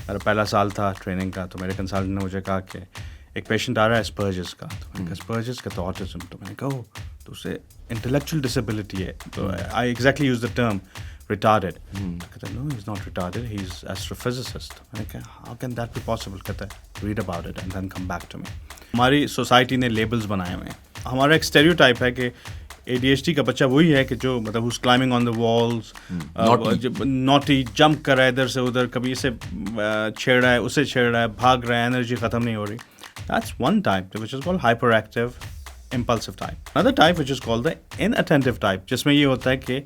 میرا پہلا سال تھا ٹریننگ کا, تو میرے کنسلٹنٹ نے مجھے کہا کہ ایک پیشنٹ آ رہا ہے اسپرجز کا. تو میں نے کہا اسپرجز کا تو آٹزم. تو میں نے کہا تو اسے انٹلیکچوئل ڈسیبلٹی ہے. تو I exactly use the term retarded. کہتا ہے no, he's not retarded, he's astrophysicist. میں نے کہا how can that be possible? کہتا ہے read about it and then come back to me. ہماری سوسائٹی نے لیبلز بنائے ہوئے ہیں. ہمارا ایک اسٹیریوٹائپ ہے کہ ADHD کا بچہ وہی ہے کہ جو مطلب who's climbing on the walls, naughty, jump کر رہا ہے ادھر سے ادھر, کبھی اسے چھیڑ رہا ہے, اسے چھیڑ رہا ہے, بھاگ رہا ہے, انرجی ختم نہیں ہو رہی. That's one type which is called hyperactive impulsive type. Another type which is called the inattentive type, جس میں یہ ہوتا ہے کہ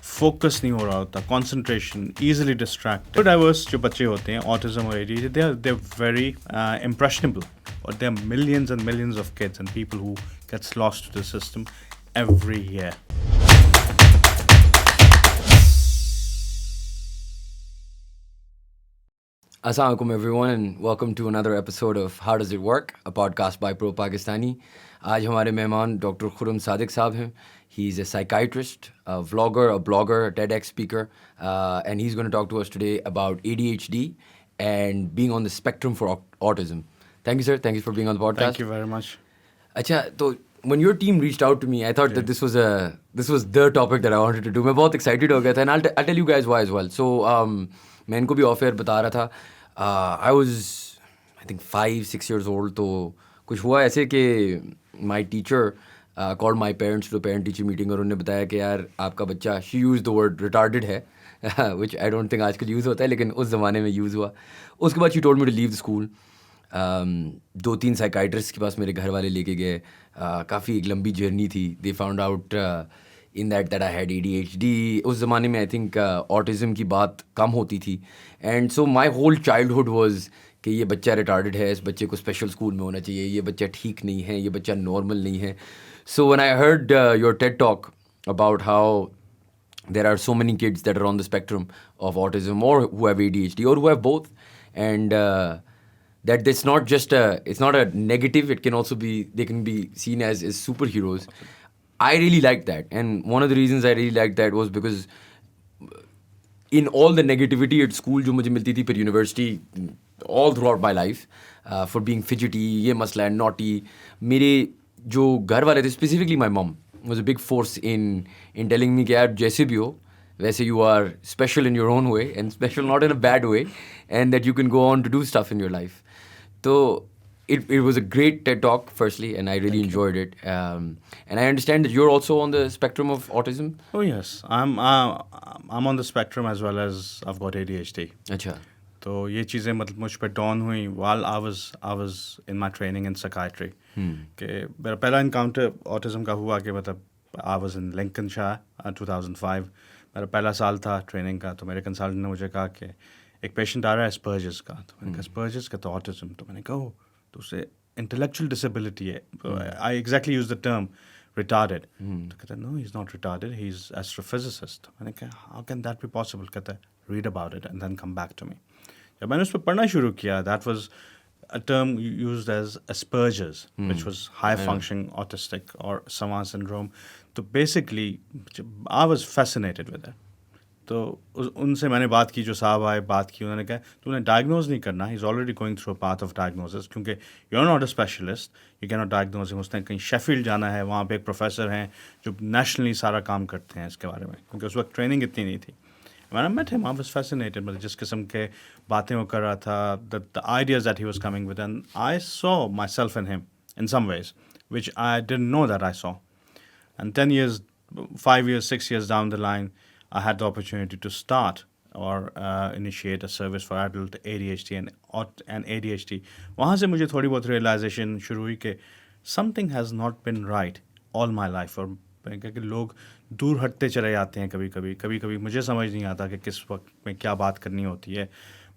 فوکس نہیں ہو رہا ہوتا, کانسنٹریشن, ایزیلی ڈسٹریکٹ. ڈائیورس جو بچے ہوتے ہیں آٹزم اور ADHD, they are very impressionable, or there are millions and millions of kids and people who gets lost to the system every year. Assalamu alaikum everyone and welcome to another episode of How Does It Work, a podcast by Pro Pakistani. آج ہمارے مہمان doctor خرم صادق صاحب ہیں. He is a psychiatrist, a vlogger, a blogger, a Tedx speaker, and he's going to talk to us today about ADHD and being on the spectrum for autism. Thank you, sir. Thank you for being on the podcast. Thank you very much. Acha, so when your team reached out to me, I thought that this was the topic that I wanted to do. میں بہت excited ہو گیا تھا, and I'll tell you guys why as well. So میں ان کو بھی of year بتا رہا تھا. I was I think 5-6 years old. تو کچھ ہوا ایسے کہ my teacher called my parents to parent teacher meeting, اور انہوں نے بتایا کہ یار آپ کا بچہ, she used the word retarded ہے, which I don't think آج کل یوز ہوتا ہے لیکن اس زمانے میں یوز ہوا. اس کے بعد she told me to leave the school. 2-3 psychiatrists کے پاس میرے گھر والے لے کے گئے. کافی ایک لمبی جرنی تھی. They found out in that I had ADHD. اس زمانے میں I think autism کی بات کم ہوتی تھی, and so my whole childhood was کہ یہ بچہ ریٹارڈڈ ہے, اس بچے کو اسپیشل اسکول میں ہونا چاہیے, یہ بچہ ٹھیک نہیں ہے, یہ بچہ نارمل نہیں ہے. So when I heard your TED talk about how there are so many kids that are on the spectrum of autism or who have ADHD or who have both, and that it's not just it's not a negative, it can also be, they can be seen as superheroes. I really liked that, and one of the reasons I really liked that was because in all the negativity at school جو مجھے ملتی تھی پھر university, all throughout my life, for being fidgety, یہ مسئلہ ہے, naughty, میرے جو گھر والے تھے, specifically my mom was a big force in telling me کہ یار جیسے بھی ہو ویسے you are special in your own way, and special not in a bad way, and that you can go on to do stuff in your life. So it was a great TED talk firstly, and I really enjoyed it, and I understand that you're also on the spectrum of autism. Oh yes, I'm on the spectrum as well as I've got ADHD. اچھا. تو یہ چیزیں مطلب مجھ پہ down ہوئیں while I was in my training in psychiatry. کہ میرا پہلا انکاؤنٹر آٹزم کا ہوا کہ مطلب I was in Lincolnshire 2005. میرا پہلا سال تھا ٹریننگ کا. تو میرے کنسلٹنٹ نے مجھے کہا کہ ایک پیشنٹ آ رہا ہے اسپرجز کا. تو میں نے کہا اسپرجز کا تو آٹزم. تو میں نے کہا تو اسے انٹلیکچوئل ڈسیبلٹی ہے. I exactly use the term retarded. تو کہتا ہے no, he's not retarded, he's astrophysicist. میں نے کہا how can that be possible? کہتا ہے read about it and then come back to me. جب میں نے اس پہ پڑھنا شروع کیا, that was a term used as Asperger's, which was high functioning autistic or savant syndrome. تو basically I was fascinated with it. تو ان سے میں نے بات کی, جو صاحب آئے بات کی, انہوں نے کہا تو انہیں ڈائگنوز نہیں کرنا, he's already going through a path of diagnosis, کیونکہ you're not a specialist, you cannot diagnose him. اس نے کہیں شیفیلڈ جانا ہے, وہاں پہ ایک پروفیسر ہیں جو نیشنلی سارا کام کرتے ہیں اس کے بارے میں, کیونکہ اس وقت ٹریننگ اتنی نہیں تھی. When I met him, I was fascinated. مطلب جس قسم کے باتیں وہ کر رہا تھا, the ideas that he was coming with, and I saw myself in him in some ways, which I didn't know that I saw. And 10 years, 5 years, 6 years down the line, I had the opportunity to start or initiate a service for adult ADHD and ADHD. وہاں سے مجھے تھوڑی بہت realization شروع ہوئی کہ something has not been right all my life. اور کہ لوگ دور ہٹتے چلے جاتے ہیں کبھی مجھے سمجھ نہیں آتا کہ کس وقت میں کیا بات کرنی ہوتی ہے.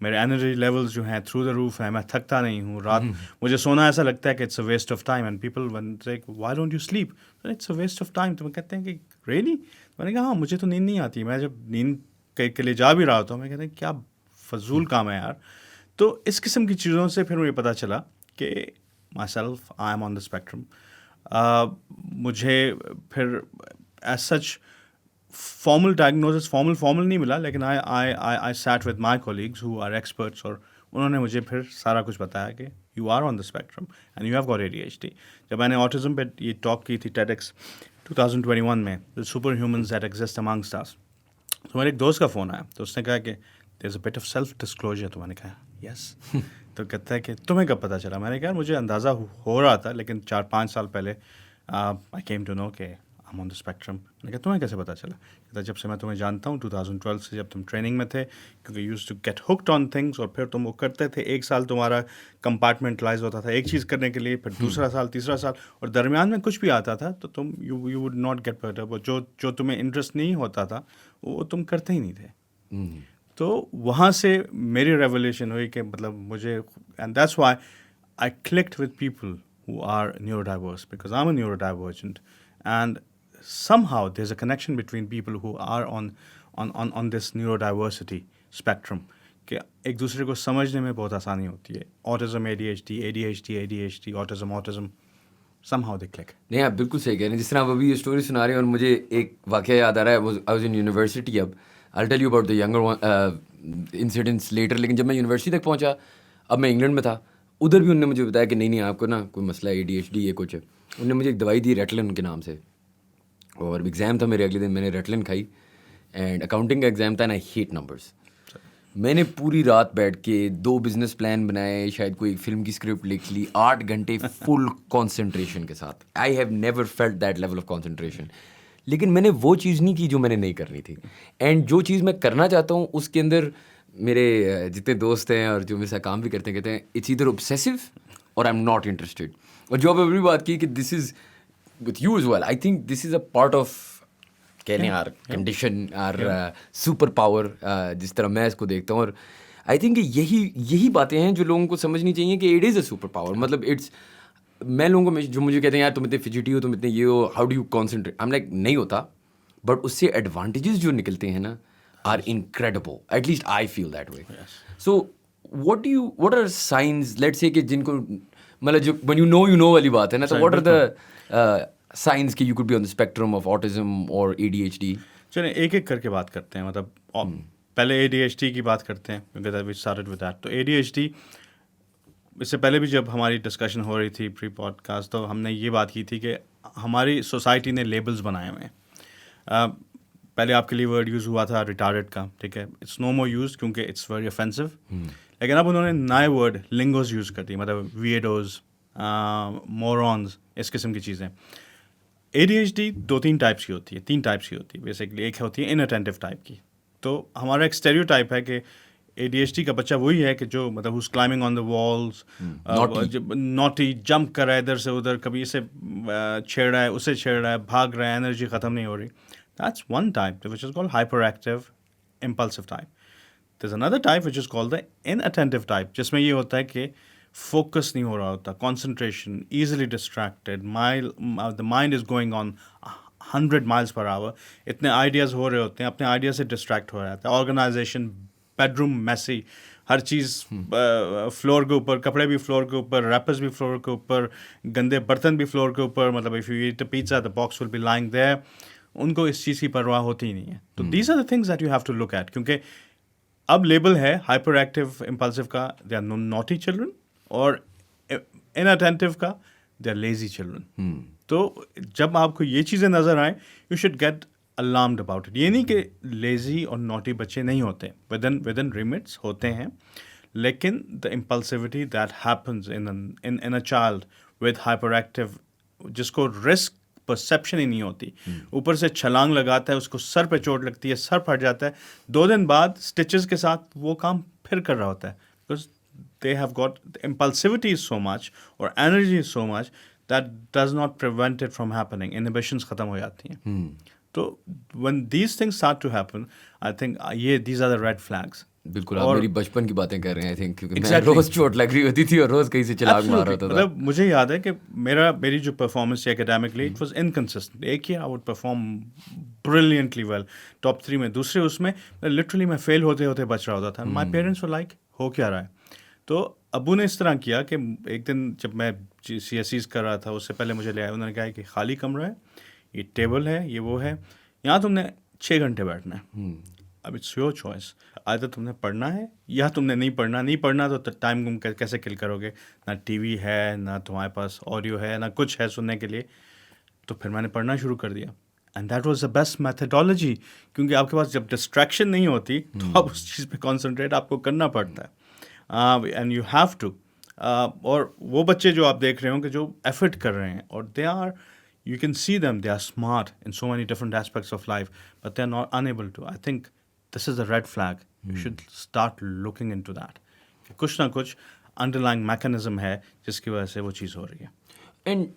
میرے انرجی لیولز جو ہیں تھرو دا روف ہیں, میں تھکتا نہیں ہوں. رات مجھے سونا ایسا لگتا ہے کہ it's a waste of time, and people why don't you sleep, it's a waste of time. تو میں کہتے ہیں کہ ریئلی, میں نے کہا ہاں مجھے تو نیند نہیں آتی. میں جب نیند کے لیے جا بھی رہا ہوتا ہوں, میں کہتے ہیں کیا فضول کام ہے یار. تو اس قسم کی چیزوں سے پھر مجھے پتہ چلا کہ my self I am on the spectrum. مجھے پھر as such formal diagnosis formal نہیں ملا, لیکن I sat with my colleagues who are experts or انہوں نے مجھے پھر سارا کچھ بتایا کہ you are on the spectrum and you have got ADHD. جب میں نے آٹزم پہ یہ ٹاک کی تھی TEDx 2021 میں super humans that exist amongst us, تو میرے ایک دوست کا فون آیا, تو اس نے کہا کہ there is a but of self disclosure. تو میں نے کہا یس. تو کہتا ہے کہ تمہیں کب پتہ چلا؟ میں نے کہا مجھے اندازہ ہو رہا تھا, لیکن 4-5 سال پہلے آئی کیم ٹو نو کہ I am on the spectrum. میں نے کہا تمہیں کیسے پتہ چلا؟ کہتا جب سے میں تمہیں جانتا ہوں 2012 سے, جب تم ٹریننگ میں تھے, کیونکہ use to get hooked on things, اور پھر تم وہ کرتے تھے. 1 سال تمہارا کمپارٹمنٹلائز ہوتا تھا ایک چیز کرنے کے لیے, پھر دوسرا سال, تیسرا سال, اور درمیان میں کچھ بھی آتا تھا تو تم you would not get better. وہ جو تمہیں انٹرسٹ نہیں ہوتا تھا وہ تم کرتے ہی نہیں تھے. تو وہاں سے میری ریولیوشن ہوئی کہ مطلب مجھے, and that's why I clicked with people who are neurodiverse, because I'm a neurodivergent, and somehow there's a connection between people who are on this neurodiversity spectrum, کہ ایک دوسرے کو سمجھنے میں بہت آسانی ہوتی ہے. autism, ADHD, autism, somehow they click. نہیں, آپ بالکل صحیح کہہ رہے ہیں. جس طرح آپ ابھی یہ اسٹوری سنا رہے ہیں, اور مجھے ایک واقعہ یاد آ رہا ہے. I was in university. اب I'll tell you about the younger incidents later. لیکن جب میں یونیورسٹی تک پہنچا, اب میں انگلینڈ میں تھا, ادھر بھی انہوں نے مجھے بتایا کہ نہیں آپ کو نا کوئی مسئلہ ہے, ADHD یہ کچھ ہے. انہوں نے مجھے ایک دوائی دی ریٹلن کے نام سے, اور ایگزام تھا میرے اگلے دن. میں نے ریٹلن کھائی, اینڈ اکاؤنٹنگ کا ایگزام تھا, اینڈ آئی ہیٹ نمبرس. میں نے پوری رات بیٹھ کے 2 بزنس پلان بنائے, شاید کوئی فلم کی اسکرپٹ لکھ لی, 8 گھنٹے فل کانسنٹریشن کے ساتھ. I have never felt that level of concentration. لیکن میں نے وہ چیز نہیں کی جو میں نے نہیں کرنی تھی. اینڈ جو چیز میں کرنا چاہتا ہوں اس کے اندر میرے جتنے دوست ہیں اور جو میرے ساتھ کام بھی کرتے ہیں کہتے ہیں اٹس ایدر obsessive اور آئی ایم ناٹ انٹرسٹیڈ. اور جو آپ ابھی بات کی کہ this is with you as well, I think this is a part of کہنے or condition or super power, جس طرح میں اس کو دیکھتا ہوں. اور آئی تھنک یہی باتیں ہیں جو لوگوں کو سمجھنی چاہیے کہ it is a super power. مطلب اٹس, میں لوگوں کو جو مجھے کہتے ہیں یار تم اتنے فجیٹی ہو, تم اتنے یہ ہو, how do you concentrate, I am like نہیں ہوتا. بٹ اس سے ایڈوانٹیجز جو نکلتے ہیں نا are incredible, at least I feel that way. So what are signs, let's say کہ جن کو مطلب جو when you know والی بات ہے نا, تو what are the signs کہ you could be on the spectrum of autism or ADHD. چلیں ایک ایک کر کے بات کرتے ہیں. مطلب پہلے ADHD کی بات کرتے ہیں کیونکہ we started with that. تو ADHD اس سے پہلے بھی جب ہماری ڈسکشن ہو رہی تھی پری پوڈ کاسٹ, تو ہم نے یہ بات کی تھی کہ ہماری سوسائٹی نے لیبلز بنائے ہوئے ہیں. پہلے آپ کے لیے ورڈ یوز ہوا تھا ریٹارڈ کا, ٹھیک ہے, اٹس نو مور یوز کیونکہ اٹس ویری افینسو. لیکن اب انہوں نے نئے ورڈ لنگوز یوز کر دی, مطلب ویئرڈوز, مورونز, اس قسم کی چیزیں. ADHD 2-3 ٹائپس کی ہوتی ہے, 3 ٹائپس کی ہوتی ہے بیسکلی. ایک ہوتی ہے ان اٹینٹیو ٹائپ کی. تو ہمارا ایک اسٹیریو ٹائپ ہے کہ ADHD کا بچہ وہی ہے کہ جو مطلب who's climbing on the walls, naughty, jump کر رہا ہے ادھر سے ادھر, کبھی اسے چھیڑ رہا ہے, اسے چھیڑ رہا ہے, بھاگ رہا ہے, انرجی ختم نہیں ہو رہی. That's one type which is called hyperactive impulsive type. There's another type which is called the inattentive type, جس میں یہ ہوتا ہے کہ فوکس نہیں ہو رہا ہوتا, concentration, easily distracted, the mind is going on 100 miles per hour. اتنے آئیڈیاز ہو رہے ہوتے ہیں, اپنے آئیڈیا سے ڈسٹریکٹ ہو رہا ہے. آرگنائزیشن, بیڈ روم میسی, ہر چیز فلور کے اوپر, کپڑے بھی فلور کے اوپر, ریپرز بھی فلور کے اوپر, گندے برتن بھی فلور کے اوپر. مطلب if you eat a pizza, the box will be lying there. ان کو اس چیز کی پرواہ ہوتی ہی نہیں ہے. تو these are the things that you have to look at, کیونکہ اب لیبل ہے ہائپر ایکٹیو امپلسو کا دے آر نوٹی چلڈرن, اور ان اٹینٹیو کا دے آر لیزی چلڈرن. تو جب آپ کو یہ چیزیں نظر آئیں, you should get alarmed about it. یہ نہیں کہ لیزی اور نوٹی بچے نہیں ہوتے, ود ان ریمٹس ہوتے ہیں, لیکن the impulsivity that happens in a child with hyper active, جس کو رسک پرسیپشن ہی نہیں ہوتی, اوپر سے چھلانگ لگاتا ہے, اس کو سر پہ چوٹ لگتی ہے, سر پھٹ جاتا ہے, 2 دن بعد اسٹچز کے ساتھ وہ کام پھر کر رہا ہوتا ہے, بیکاز دے ہیو گاٹ امپلسیوٹی از سو مچ اور energy is so much that does not prevent it from happening. Inhibitions ختم ہو جاتی ہیں. تو when these things start to happen, I think these are the red flags. بالکل آپ میری بچپن کی باتیں کر رہے ہیں, آئی تھنک, کیونکہ میں روز چوٹ لگ رہی ہوتی تھی اور روز کہیں سے چلاک مار رہا ہوتا تھا. مطلب مجھے یاد ہے کہ میری جو پرفارمنس ہے اکیڈیمکلی, اٹ واز انکنسسٹنٹ. ایک ہی I would perform brilliantly well, top 3 میں, دوسرے اس میں لٹرلی میں فیل ہوتے ہوتے بچ رہا ہوتا تھا. مائی پیرنٹس ور لائک ہو کیا رہا ہے. تو ابو نے اس طرح کیا کہ ایک دن جب میں CSEs کر رہا تھا, اس سے پہلے مجھے لے آئے, انہوں نے کہا کہ خالی کمرہ ہے, یہ ٹیبل ہے, یہ وہ ہے, یہاں تم نے 6 گھنٹے بیٹھنا ہے. اب اٹس یور چوائس. آئدر تم نے پڑھنا ہے یا تم نے نہیں پڑھنا تو ٹائم تم کیسے کل کرو گے؟ نہ ٹی وی ہے، نہ تمہارے پاس آڈیو ہے، نہ کچھ ہے سننے کے لیے. تو پھر میں نے پڑھنا شروع کر دیا. And that was the best methodology, کیونکہ آپ کے پاس جب ڈسٹریکشن نہیں ہوتی تو آپ اس چیز پہ کانسنٹریٹ آپ کو کرنا پڑتا ہے. And you have to. اور وہ بچے جو آپ دیکھ رہے ہوں کہ جو ایفرٹ کر رہے ہیں، اور they are, you can see them, they are smart in so many different aspects of life, but they are not unable to. I think this is a red flag. You should start looking into that. کچھ نہ کچھ underlying mechanism ہے جس کی وجہ سے وہ چیز ہو رہی ہے. And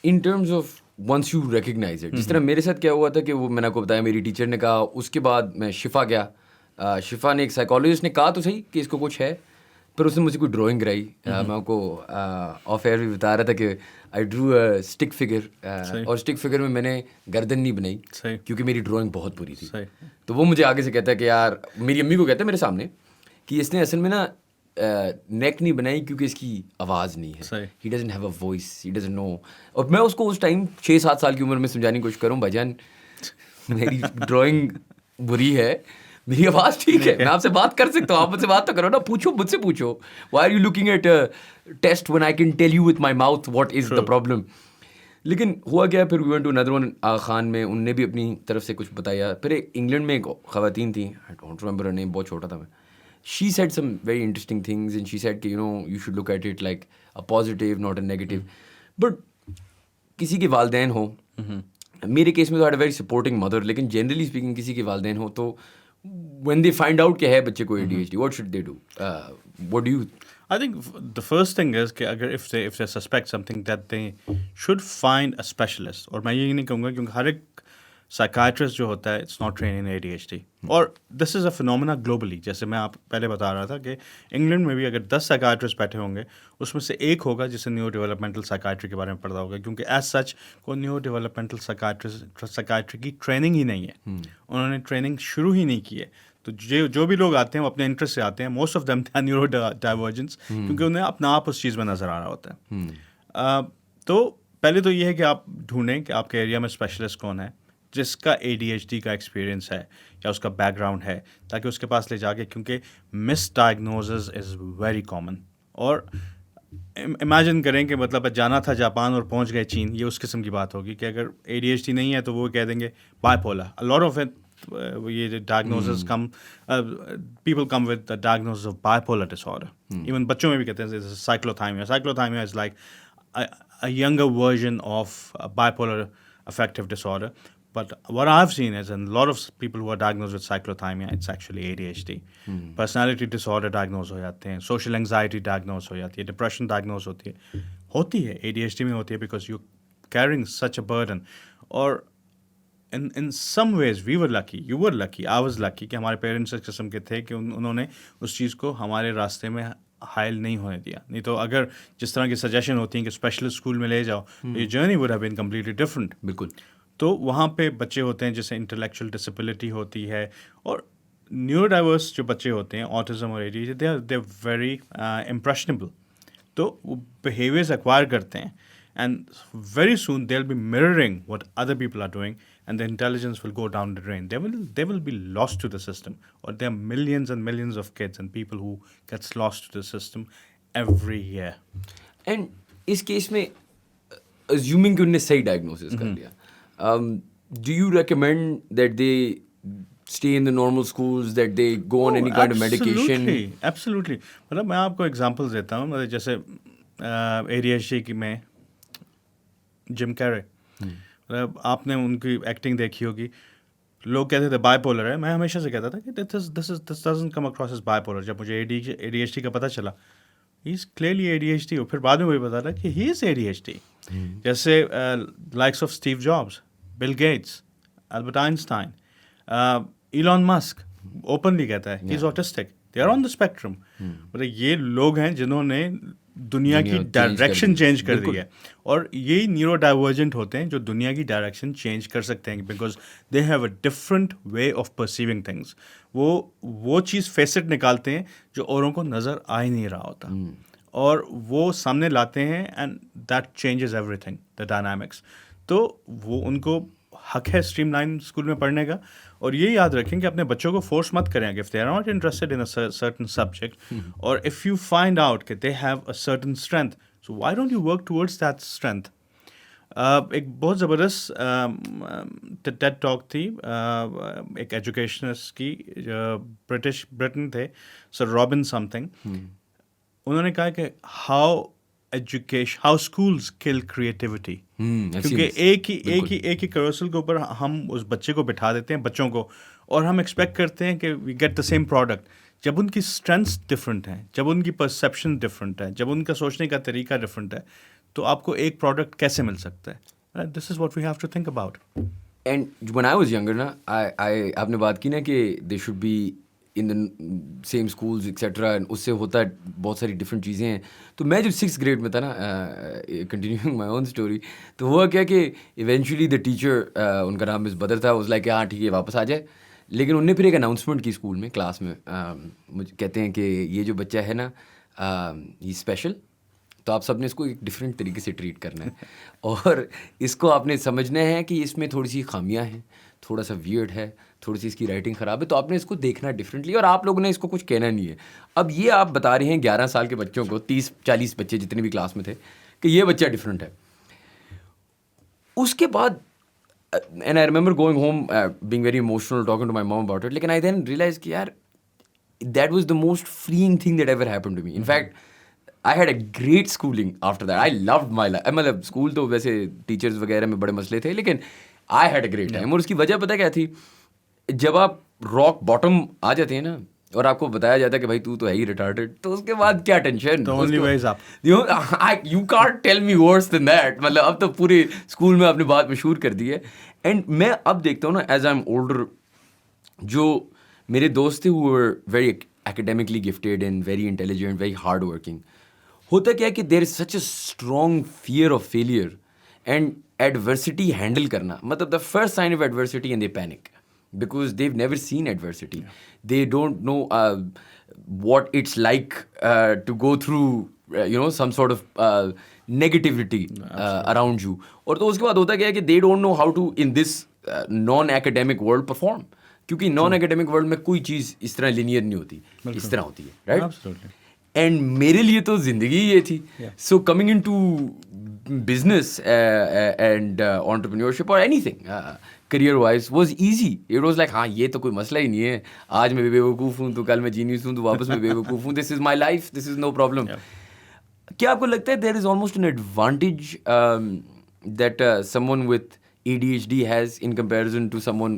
in terms of once you recognise it, جس طرح میرے ساتھ کیا ہوا تھا کہ وہ میں نے آپ کو بتایا، میری ٹیچر نے کہا، اس کے بعد میں شفا گیا. شفا نے، ایک سائیکالوجسٹ نے کہا تو صحیح کہ اس کو کچھ ہے، پھر اس نے مجھے کوئی ڈرائنگ کرائی. میں آپ کو آف ایئر بھی بتا رہا تھا کہ آئی ڈرو اے اسٹک فگر، اور اسٹک فگر میں نے گردن نہیں بنائی کیونکہ میری ڈرائنگ بہت بری تھی. تو وہ مجھے آگے سے کہتا ہے کہ یار، میری امی کو کہتا ہے میرے سامنے کہ اس نے اصل میں نا نیک نہیں بنائی کیونکہ اس کی آواز نہیں ہے. He doesn't have a voice, he doesn't know. اور میں اس کو اس ٹائم 6-7 سال کی عمر میں سمجھانے کی کوشش کروں، بھائی جان میری ڈرائنگ بری ہے، میری آواز ٹھیک ہے، میں آپ سے بات کر سکتا ہوں، آپ مجھ سے بات تو کرو نا، پوچھو، مجھ سے پوچھو. Why are you looking at test when I can tell you with my mouth what is the problem. لیکن ہوا کیا، پھر we went to another one آغا خان میں، ان نے بھی اپنی طرف سے کچھ بتایا. پھر انگلینڈ میں ایک خواتین تھیں، I don't remember her name، بہت چھوٹا تھا میں. She said some very interesting things and she said کہ you should look at it like a positive, not a negative. But کسی کے والدین ہوں، میرے کیس میں تو I had a very supporting mother، لیکن generally speaking کسی کے والدین ہوں تو when they find out کہ ہے بچے کو ADHD, what should they do? What do you... I think the first thing is کہ اگر if they suspect something that they should find a specialist. اور میں یہ نہیں کہوں گا کیونکہ ہر ایک psychiatrist جو ہوتا ہے it's not trained in ADHD. اور this is a phenomena globally. جیسے میں آپ پہلے بتا رہا تھا کہ انگلینڈ میں بھی اگر 10 psychiatrists بیٹھے ہوں گے، اس میں سے ایک ہوگا جسے نیو ڈیولپمنٹل psychiatry کے بارے میں پڑھا ہوگا، کیونکہ ایز سچ کوئی نیو ڈیولپمنٹل psychiatry کی ٹریننگ ہی نہیں ہے. انہوں نے ٹریننگ شروع ہی نہیں کی ہے. تو جو بھی لوگ آتے ہیں وہ اپنے انٹرسٹ سے آتے ہیں. موسٹ آف دیم تھے نیورو ڈائیورجنس، کیونکہ انہیں اپنا آپ اس چیز میں نظر آ رہا ہوتا ہے. تو پہلے تو یہ ہے کہ آپ ڈھونڈیں کہ آپ کے ایریا میں اسپیشلسٹ کون ہے جس کا ADHD کا ایکسپیرینس ہے یا اس کا بیک گراؤنڈ ہے، تاکہ اس کے پاس لے جا کے، کیونکہ مس ڈائگنوزز از ویری کامن. اور امیجن کریں کہ مطلب جانا تھا جاپان اور پہنچ گئے چین، یہ اس قسم کی بات ہوگی کہ اگر ADHD نہیں ہے تو وہ کہہ دیں گے bipolar. Lot of it یہ diagnoses people come with diagnoses of bipolar disorder. Even بچوں میں بھی کہتے ہیں cyclothymia. Cyclothymia is like a younger version of bipolar affective disorder. But what I've seen is in a lot of people who are diagnosed with cyclothymia, it's actually ADHD. Personality disorder diagnosed ہو جاتے ہیں, social anxiety diagnosed ہو جاتی ہے, depression diagnosed ہوتی ہے ADHD میں ہوتی ہے because you're carrying such a burden. اور in some ways we were lucky, you were lucky, I was lucky کہ ہمارے پیرنٹس اس قسم کے تھے کہ انہوں نے اس چیز کو ہمارے راستے میں حائل نہیں ہونے دیا. نہیں تو اگر جس طرح کی سجیشن ہوتی ہیں کہ اسپیشلسٹ اسکول میں لے جاؤ، یہ journey would have been completely different. بالکل. تو وہاں پہ بچے ہوتے ہیں جسے انٹلیکچوئل ڈسیبلٹی ہوتی ہے، اور نیورو ڈائیورس جو بچے ہوتے ہیں آٹزم اور ADHD they are very impressionable. تو وہ بیہیویئرز ایکوائر کرتے ہیں and very soon they will be mirroring what other people are doing and their intelligence will go down the drain. They will be lost to the system. Or there are millions and millions of kids and people who gets lost to the system every year. And اس case میں assuming کہ انہوں نے صحیح diagnosis کر لیا، do you recommend that they stay in the normal schools, that they go on any kind of medication? Absolutely. مطلب میں آپ کو ایگزامپل دیتا ہوں. مطلب جیسے ADHD کی میں جم کیرے، مطلب آپ نے ان کی ایکٹنگ دیکھی ہوگی. لوگ کہتے تھے بائی پولر ہے. میں ہمیشہ سے کہتا تھا کہ this doesn't come across as bipolar. جب مجھے ADHD کا پتہ چلا، he is clearly ADHD. اور پھر بعد میں وہی پتا تھا کہ he is ADHD. جیسے likes of Steve Jobs, Bill Gates, Albert Einstein, Elon Musk openly کہتا ہے he is autistic. They are on the spectrum. مطلب یہ لوگ ہیں جنہوں نے دنیا کی ڈائریکشن چینج کر دی ہے، اور یہی نیورو ڈائیورجنٹ ہوتے ہیں جو دنیا کی ڈائریکشن چینج کر سکتے ہیں because they have a different way of perceiving things. وہ چیز فیسٹ نکالتے ہیں جو اوروں کو نظر آ ہی نہیں رہا ہوتا، اور وہ سامنے لاتے ہیں and that changes every thing, the dynamics. تو وہ ان کو حق ہے اسٹریم لائن اسکول میں پڑھنے کا. اور یہ یاد رکھیں کہ اپنے بچوں کو فورس مت کریں کہ if they are not interested in certain subject اور اف یو فائنڈ آؤٹ کہ they have a certain strength, so why don't you work towards that strength. ایک بہت زبردست ٹیڈ ٹاک تھی ایک ایجوکیشنسٹ کی, برٹن تھے, سر رابن سم تھنگ. انہوں نے کہا کہ ہاؤ اسکولز کل کریٹیوٹی. کیونکہ ایک ہی کروسل کے اوپر ہم اس بچے کو بٹھا دیتے ہیں, بچوں کو, اور ہم ایکسپیکٹ کرتے ہیں کہ we get the same product. جب ان کی اسٹرینتھس ڈفرینٹ ہیں, جب ان کی پرسیپشن ڈفرینٹ ہے, جب ان کا سوچنے کا طریقہ ڈفرینٹ ہے, تو آپ کو ایک پروڈکٹ کیسے مل سکتا ہے؟ This is what we have to think about. And when I was younger نا, آپ نے بات کی نا کہ they should be in the same schools etcetera, اس سے ہوتا ہے بہت ساری ڈفرینٹ چیزیں ہیں. تو میں جب 6th گریڈ میں تھا نا, کنٹینیوئنگ مائی اون اسٹوری, تو ہوا کیا کہ ایونچولی دا ٹیچر, ان کا نام مس بدر تھا, واز لائک کہ ہاں ٹھیک ہے واپس آ جائے. لیکن انہوں نے پھر ایک اناؤنسمنٹ کی اسکول میں, کلاس میں, مجھے کہتے ہیں کہ یہ جو بچہ ہے نا یہ اسپیشل, تو آپ سب نے اس کو ایک ڈفرینٹ طریقے سے ٹریٹ کرنا ہے, اور اس کو آپ نے سمجھنا ہے کہ اس میں تھوڑی سی خامیاں ہیں, تھوڑا سا ویئرڈ ہے, تھوڑی سی اس کی رائٹنگ خراب ہے, تو آپ نے اس کو دیکھنا ڈفرینٹلی, اور آپ لوگوں نے اس کو کچھ کہنا نہیں ہے. اب یہ آپ بتا رہے ہیں 11 سال کے بچوں کو, 30-40 بچے جتنے بھی کلاس میں تھے, کہ یہ بچہ ڈفرینٹ ہے. اس کے بعد and I remember going home being very emotional talking to my mom about it, لیکن آئی دین ریئلائز کہ یار that was the most freeing thing that ever happen to me. In fact I had a great schooling after that. I loved my life. مطلب school تو ویسے teachers وغیرہ میں بڑے مسئلے تھے, لیکن I had a great time. اور اس کی وجہ پتہ کیا تھی؟ جب آپ راک باٹم آ جاتے ہیں نا, اور آپ کو بتایا جاتا ہے کہ بھائی تو ہے ہی ریٹارڈیڈ, تو اس کے بعد کیا tension, you can't tell me worse then that. مطلب اب تو پورے اسکول میں آپ نے بات مشہور کر دی ہے. اینڈ میں اب دیکھتا ہوں نا, ایز آئی ایم اولڈر, جو میرے دوست تھے who were very academically gifted and very intelligent, very hard working, ہوتا کیا ہے کہ there is such a strong fear of failure and adversity handle کرنا. مطلب the first sign of adversity and they panic because they've never seen adversity. They don't know what it's like to go through some sort of negativity around you. اور تو اس کے بعد ہوتا کیا ہے کہ they don't know how to in this non academic world perform, کیونکہ نان ایکیڈیمک ورلڈ میں کوئی چیز اس طرح لینئر نہیں ہوتی, اس طرح ہوتی ہے, رائٹ. اینڈ میرے لیے تو زندگی یہ تھی. So coming into business and entrepreneurship اور anything career wise was easy. It was like ہاں یہ تو کوئی مسئلہ ہی نہیں ہے, آج میں بے وقوف ہوں تو کل میں جینیس ہوں تو واپس میں بے وقوف ہوں, دس از my life, this is no problem. کیا آپ کو لگتا ہے there is almost an advantage that someone with ADHD has in comparison to someone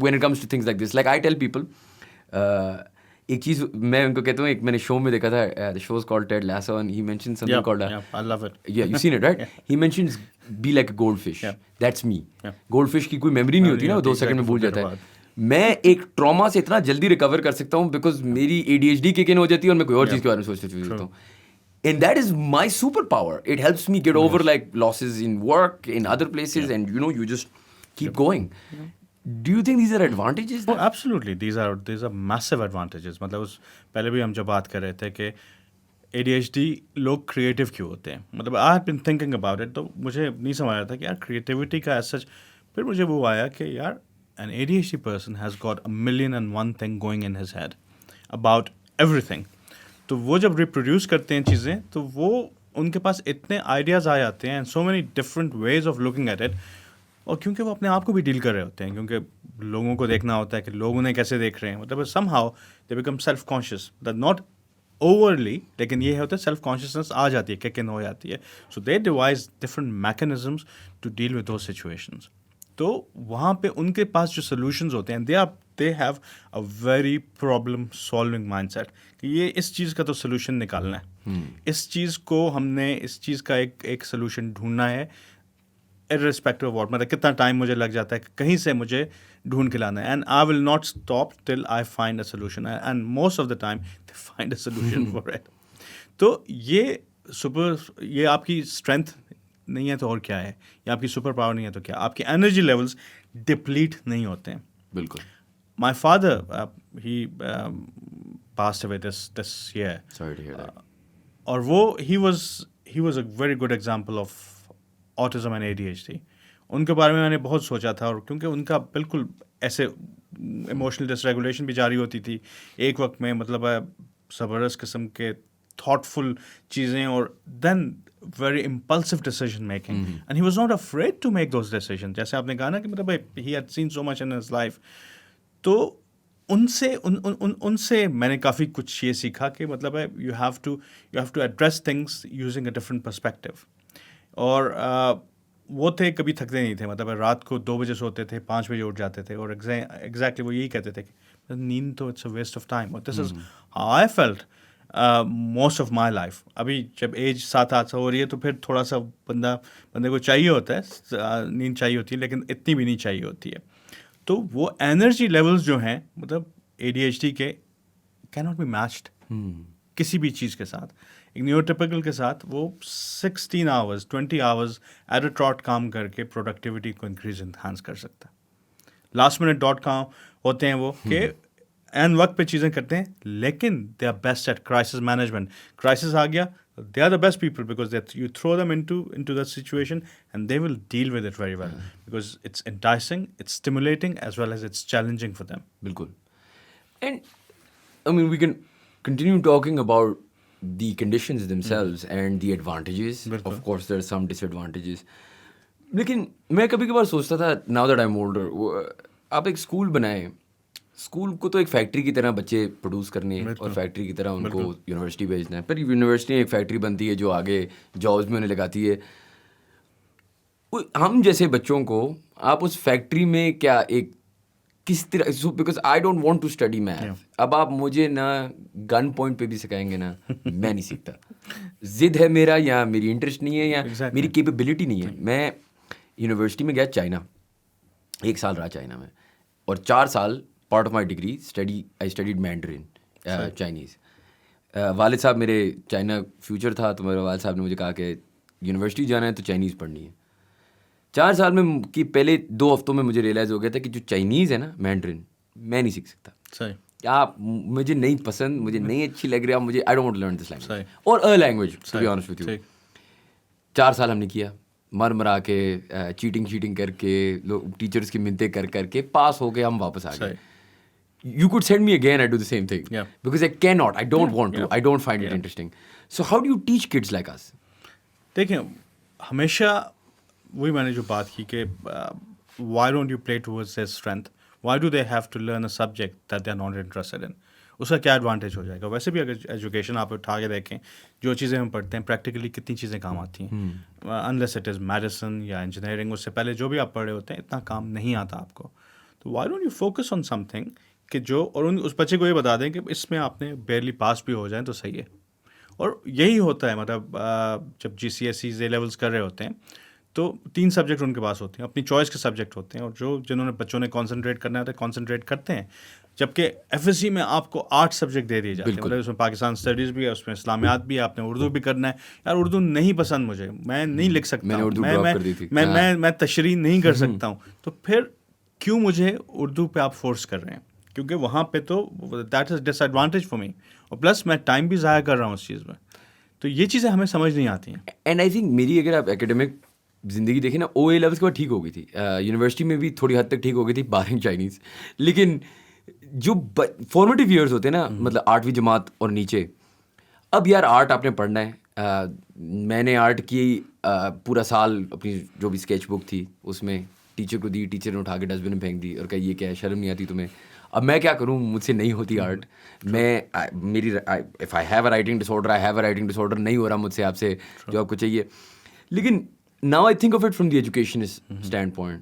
when it comes to things like this? Like I tell people, ایک چیز میں ان کو کہتا ہوں, ایک میں نے شو میں دیکھا تھا, the show is called Ted Lasso and he mentioned something called I love it. Yeah, you've seen it, right? He mentions be like a goldfish. That's me. Goldfish کی کوئی میموری نہیں ہوتی نا, وہ 2 سیکنڈ میں بھول جاتا ہے. میں ایک ٹراما سے اتنا جلدی ریکور کر سکتا ہوں بیکاز میری ADHD کک ان ہو جاتی ہے اور میں کوئی اور چیز کے بارے میں سوچتا ہوں. And that is my superpower. It helps me get over like losses in work, in other places, and you just keep going. Do you think these are advantages? Oh, absolutely. These are massive advantages. مطلب پہلے بھی ہم جب بات کر رہے تھے کہ ADHD لوگ کریٹیو کیوں ہوتے ہیں. مطلب I have been thinking about it, تو مجھے نہیں سمجھ آیا تھا کہ یار کریٹیوٹی کا ایز سچ. پھر مجھے وہ آیا کہ یار an ADHD person has got 1,000,001 thing going in his head about everything. تو وہ جب ریپروڈیوس کرتے ہیں چیزیں, تو وہ ان کے پاس اتنے آئیڈیاز آ جاتے ہیں, so many different ways of looking at it. اور کیونکہ وہ اپنے آپ کو بھی ڈیل کر رہے ہوتے ہیں, کیونکہ لوگوں کو دیکھنا ہوتا ہے کہ لوگ انہیں کیسے دیکھ رہے ہیں. مطلب some how they become self conscious, not overly, لیکن یہ ہوتا ہے سیلف کانشیسنس آ جاتی ہے, کک ان ہو جاتی ہے. So they devise different mechanisms to deal with those situations. تو وہاں پہ ان کے پاس جو سولوشنز ہوتے ہیں, they have a very problem solving mindset کہ یہ اس چیز کا تو سولوشن نکالنا ہے, اس چیز کو ہم نے اس چیز کا ایک سولوشن ڈھونڈنا ہے irrespective of what. مطلب کتنا ٹائم مجھے لگ جاتا ہے کہ کہیں سے مجھے ڈھونڈ کے لانا ہے, and I will not stop till I find a solution, and most of the time they find a solution for it. تو یہ آپ کی اسٹرینتھ نہیں ہے تو اور کیا ہے, یا آپ کی سپر پاور نہیں ہے تو کیا, آپ کے انرجی لیولس ڈپلیٹ نہیں ہوتے ہیں. بالکل. My father he passed away this year. Sorry to hear that. اور وہ he was a very good example of autism and ADHD. ان کے بارے میں نے بہت سوچا تھا, اور کیونکہ ان کا بالکل ایسے ایموشنل ڈس ریگولیشن بھی جاری ہوتی تھی ایک وقت میں, مطلب زبردست قسم کے تھاٹفل چیزیں, اور then very impulsive decision making, and he was not afraid to make those decision. جیسے آپ نے کہا نا کہ مطلب he had seen so much in his life. تو ان سے میں نے کافی کچھ یہ سیکھا کہ مطلب ہے you have to address things using a different perspective. اور وہ تھے کبھی تھکتے نہیں تھے, مطلب رات کو 2 بجے سوتے تھے, 5 بجے اٹھ جاتے تھے, اور ایگزیکٹلی وہ یہی کہتے تھے کہ نیند تو it's a waste of time. اور this is how I felt most of my life. ابھی جب ایج 7-8 ہو رہی ہے تو پھر تھوڑا سا بندے کو چاہیے ہوتا ہے, نیند چاہیے ہوتی ہے, لیکن اتنی بھی نہیں چاہیے ہوتی ہے. تو وہ انرجی لیولز جو ہیں مطلب ADHD کے کی ناٹ بی میچڈ کسی بھی چیز کے ساتھ. ایک نیوروٹیپیکل کے ساتھ وہ 16 hours 20 hours at a trot کام کر کے پروڈکٹیوٹی کو انہانس کر سکتا ہے. لاسٹ منٹ ڈاٹ کام ہوتے ہیں وہ کہ این وقت پہ چیزیں کرتے ہیں, لیکن they are best at crisis management. Crisis آ گیا, they are the best people because that you throw them into that situation and they will deal with it very well because it's enticing, it's stimulating, as well as it's challenging for them. بالکل. And I mean we can continue talking about the conditions themselves and the advantages. Of course there are some disadvantages. لیکن میں کبھی کبھار سوچتا تھا now that I'm older, آپ ایک school بنائیں, اسکول کو تو ایک فیکٹری کی طرح بچے پروڈیوس کرنے ہیں اور فیکٹری کی طرح ان کو یونیورسٹی بھیجنا ہے. پھر یونیورسٹی ایک فیکٹری بنتی ہے جو آگے جابس میں انہیں لگاتی ہے. ہم جیسے بچوں کو آپ اس فیکٹری میں کیا ایک کس طرح, because I don't want to study math. اب آپ مجھے نہ گن پوائنٹ پہ بھی سکھائیں گے نا, میں نہیں سیکھتا. ضد ہے میرا, یا میری انٹرسٹ نہیں ہے, یا میری کیپیبلٹی نہیں ہے. میں یونیورسٹی میں گیا چائنا, 1 سال رہا چائنا میں, اور 4 سال part of my degree I studied Mandarin Chinese. والد صاحب میرے چائنا فیوچر تھا, تو میرے والد صاحب نے مجھے کہا کہ یونیورسٹی جانا ہے تو چائنیز پڑھنی ہے. 4 سال میں کہ پہلے 2 ہفتوں میں مجھے ریئلائز ہو گیا تھا کہ جو چائنیز ہے نا مینڈرن, میں نہیں سیکھ سکتا. صحیح, آپ مجھے نہیں پسند, مجھے نہیں اچھی لگ رہی, آپ مجھے I don't want to learn this language or a language to be honest with you. 4 سال ہم نے کیا, مرا کے چیٹنگ کر کے, لوگ ٹیچرس کی منتیں کر کے پاس ہو کے ہم واپس آ گئے. You could send me again, I do the same thing. Yeah. Because I cannot, I don't want to, I don't find it interesting. So how do you teach kids like us? دیکھیں ہمیشہ وہی میں نے جو بات کی کہ why don't you play towards their strength? Why do they have to learn a subject that they are not interested in? اس کا کیا ایڈوانٹیج ہو جائے گا. ویسے بھی اگر ایجوکیشن آپ اٹھا کے دیکھیں, جو چیزیں ہم پڑھتے ہیں پریکٹیکلی کتنی چیزیں کام آتی ہیں, unless it is medicine یا انجینئرنگ, اس سے پہلے جو بھی آپ پڑھے ہوتے ہیں اتنا کام نہیں آتا آپ کو. تو why don't you focus on something کہ جو, اور اس بچے کو یہ بتا دیں کہ اس میں آپ نے بیرلی پاس بھی ہو جائیں تو صحیح ہے. اور یہی ہوتا ہے, مطلب جب GCSEs اے لیولس کر رہے ہوتے ہیں تو 3 سبجیکٹ ان کے پاس ہوتے ہیں, اپنی چوائس کے سبجیکٹ ہوتے ہیں, اور جنہوں نے بچوں نے کانسنٹریٹ کرنا ہوتا ہے کانسنٹریٹ کرتے ہیں. جبکہ FSC میں آپ کو 8 سبجیکٹ دے دیے جاتے ہیں, مطلب اس میں پاکستان اسٹڈیز بھی ہے, اس میں اسلامیات بھی ہے, آپ نے اردو بھی کرنا ہے. یار اردو نہیں پسند مجھے, میں نہیں لکھ سکتا ہوں, میں تشریح نہیں کر سکتا ہوں, تو پھر کیوں مجھے اردو پہ آپ فورس کر رہے ہیں, کیونکہ وہاں پہ تو that is disadvantage for me, اور پلس میں ٹائم بھی ضائع کر رہا ہوں اس چیز میں. تو یہ چیزیں ہمیں سمجھ نہیں آتی ہیں. اینڈ آئی تھنک میری اگر آپ اکیڈمک زندگی دیکھیں نا, OA لیولس کے بعد ٹھیک ہو گئی تھی, یونیورسٹی میں بھی تھوڑی حد تک ٹھیک ہو گئی تھی بارنگ چائنیز. لیکن جو فارمیٹیو ایئرس ہوتے ہیں نا, مطلب 8ویں جماعت اور نیچے, اب یار آرٹ آپ نے پڑھنا ہے. میں نے آرٹ کی پورا سال اپنی جو بھی اسکیچ بک تھی اس میں ٹیچر کو دی, ٹیچر نے اٹھا کے ڈسٹ بن میں پھینک دی اور کہا یہ کیا ہے, شرم نہیں آتی تمہیں. اب میں کیا کروں, مجھ سے نہیں ہوتی آرٹ. میں میری if I have a writing disorder, I have a writing disorder, نہیں ہو رہا مجھ سے آپ سے جو آپ کو چاہیے. لیکن now I think of it from the education stand point.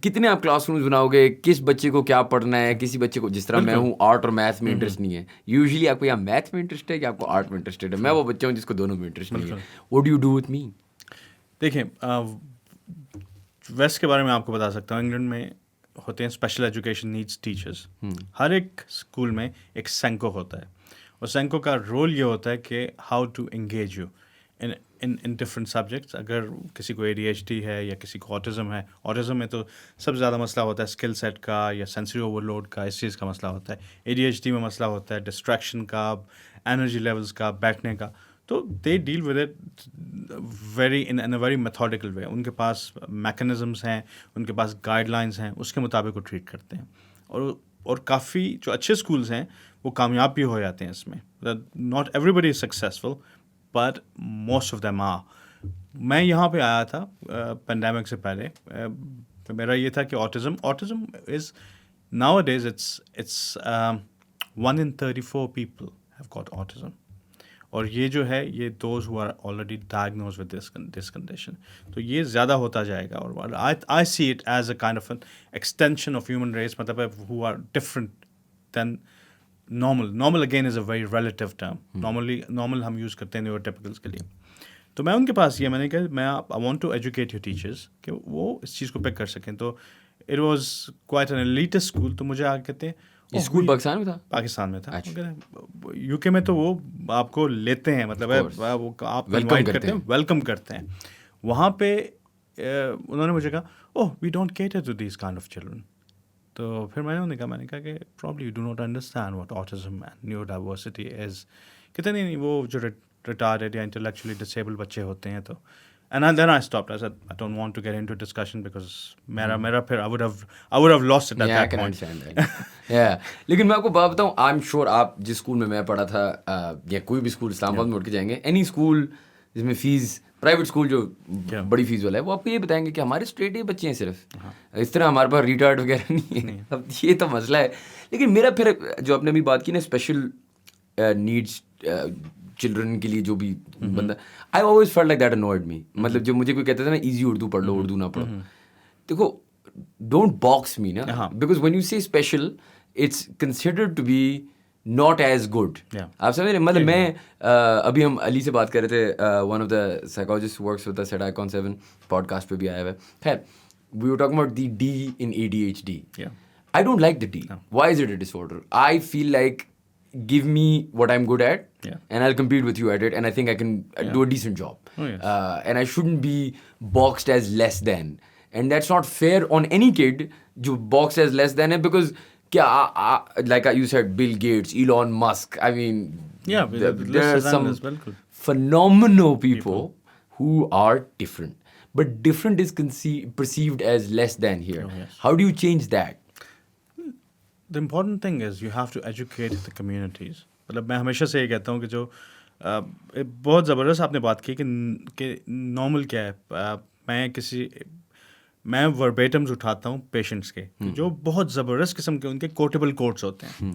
کتنے آپ کلاس رومز بناؤ گے, کس بچے کو کیا پڑھنا ہے, کسی بچے کو, جس طرح میں ہوں آرٹ اور میتھ میں انٹرسٹ نہیں ہے, یوزلی آپ کو یا میتھ میں انٹرسٹ ہے یا آپ کو آرٹ میں انٹرسٹڈ ہے. میں وہ بچہ ہوں جس کو دونوں میں انٹرسٹ نہیں ہے. What do you do with me? دیکھیں ویسٹ کے بارے میں آپ کو بتا سکتا ہوں. انگلینڈ میں ہوتے ہیں اسپیشل ایجوکیشن نیڈس ٹیچرس. ہر ایک اسکول میں ایک سینکو ہوتا ہے, اور سینکو کا رول یہ ہوتا ہے کہ how to engage you in different subjects. اگر کسی کو ADHD ہے یا کسی کو آٹزم ہے, آٹزم میں تو سب سے زیادہ مسئلہ ہوتا ہے اسکل سیٹ کا یا سینسری اوور لوڈ کا, اس چیز کا مسئلہ ہوتا ہے. ADHD میں مسئلہ ہوتا ہے ڈسٹریکشن کا, انرجی لیولس کا, بیٹھنے کا. تو they deal with it very in a very methodical way. ان کے پاس میکنزمس ہیں, ان کے پاس گائیڈ لائنس ہیں, اس کے مطابق وہ ٹریٹ کرتے ہیں. اور کافی جو اچھے اسکولس ہیں وہ کامیاب بھی ہو جاتے ہیں اس میں. Not everybody is successful but most of them are. میں یہاں پہ آیا تھا پینڈیمک سے پہلے. میرا یہ تھا کہ autism is nowadays it's 1 in 34 people have got autism. اور یہ جو ہے یہ those who are already diagnosed with this condition. تو یہ زیادہ ہوتا جائے گا. اور I see it as a kind of an extension of human race, مطلب who are different than normal again is a very relative term. Normal ہم use کرتے ہیں نیوروٹیپیکلس کے لیے. تو میں ان کے پاس میں نے کہا I want to educate your teachers کہ وہ اس چیز کو پک کر سکیں. تو it was quite an elitist school. تو مجھے آگے کہتے ہیں اسکول پاکستان میں تھا؟ پاکستان میں تھا. یو کے میں تو وہ آپ کو لیتے ہیں, مطلب وہ آپ کو انوائٹ کرتے ہیں, ویلکم کرتے ہیں. وہاں پہ انہوں نے مجھے کہا oh we don't cater to these kind of children. تو پھر میں نے کہا کہ probably you do not understand what autism and neuro diversity is. کہتے نہیں وہ جو ریٹارڈیڈ یا انٹلیکچولی ڈسیبل بچے ہوتے ہیں. تو and then I stopped. I said I don't want to get into discussion because mera phir I would have lost it at that point. Yeah, I can understand that. Yeah, لیکن میں آپ کو بات بتاؤں, I'm sure آپ جس school میں پڑھا تھا یا کوئی بھی اسکول اسلام آباد میں اٹھ کے جائیں گے, اینی اسکول جس میں فیس, پرائیویٹ اسکول جو بڑی فیس والا ہے, وہ آپ کو یہ بتائیں گے کہ ہمارے اسٹریٹ اے بچے ہیں صرف, اس طرح ہمارے پاس ریٹارڈ وغیرہ نہیں ہے. اب یہ تو مسئلہ ہے. لیکن میرا پھر جو آپ نے ابھی بات کی نا اسپیشل نیڈس چلڈرن کے لیے جو بھی بندہ, I always felt like that annoyed me. مطلب جو مجھے کوئی کہتا تھا نا ایزی اردو پڑھ لو, اردو نہ پڑھو. دیکھو ڈونٹ باکس می نا, because when you say special it's considered to be not as good. آپ سمجھ رہے, مطلب میں ابھی ہم علی سے بات کر رہے تھے, one of the psychologist works with the سیڈاکون 7 پوڈ کاسٹ پہ بھی آیا ہوا ہے. خیر, we were talking about the D in ADHD. I don't like the D. Why is it a disorder? I feel like give me what I'm good at, and I'll compete with you at it, and I think I can do a decent job. And I shouldn't be boxed as less than. And that's not fair on any kid jo boxed as less than hai, because like you said, Bill Gates, Elon Musk, I mean, there are some phenomenal people who are different. But different is perceived as less than here. How do you change that? The important thing is you have to educate the communities. مطلب میں ہمیشہ سے یہ کہتا ہوں کہ جو بہت زبردست آپ نے بات کی کہ نارمل کیا ہے. میں وربیٹمز اٹھاتا ہوں پیشنٹس کے جو بہت زبردست قسم کے ان کے کوٹیبل کوٹس ہوتے ہیں.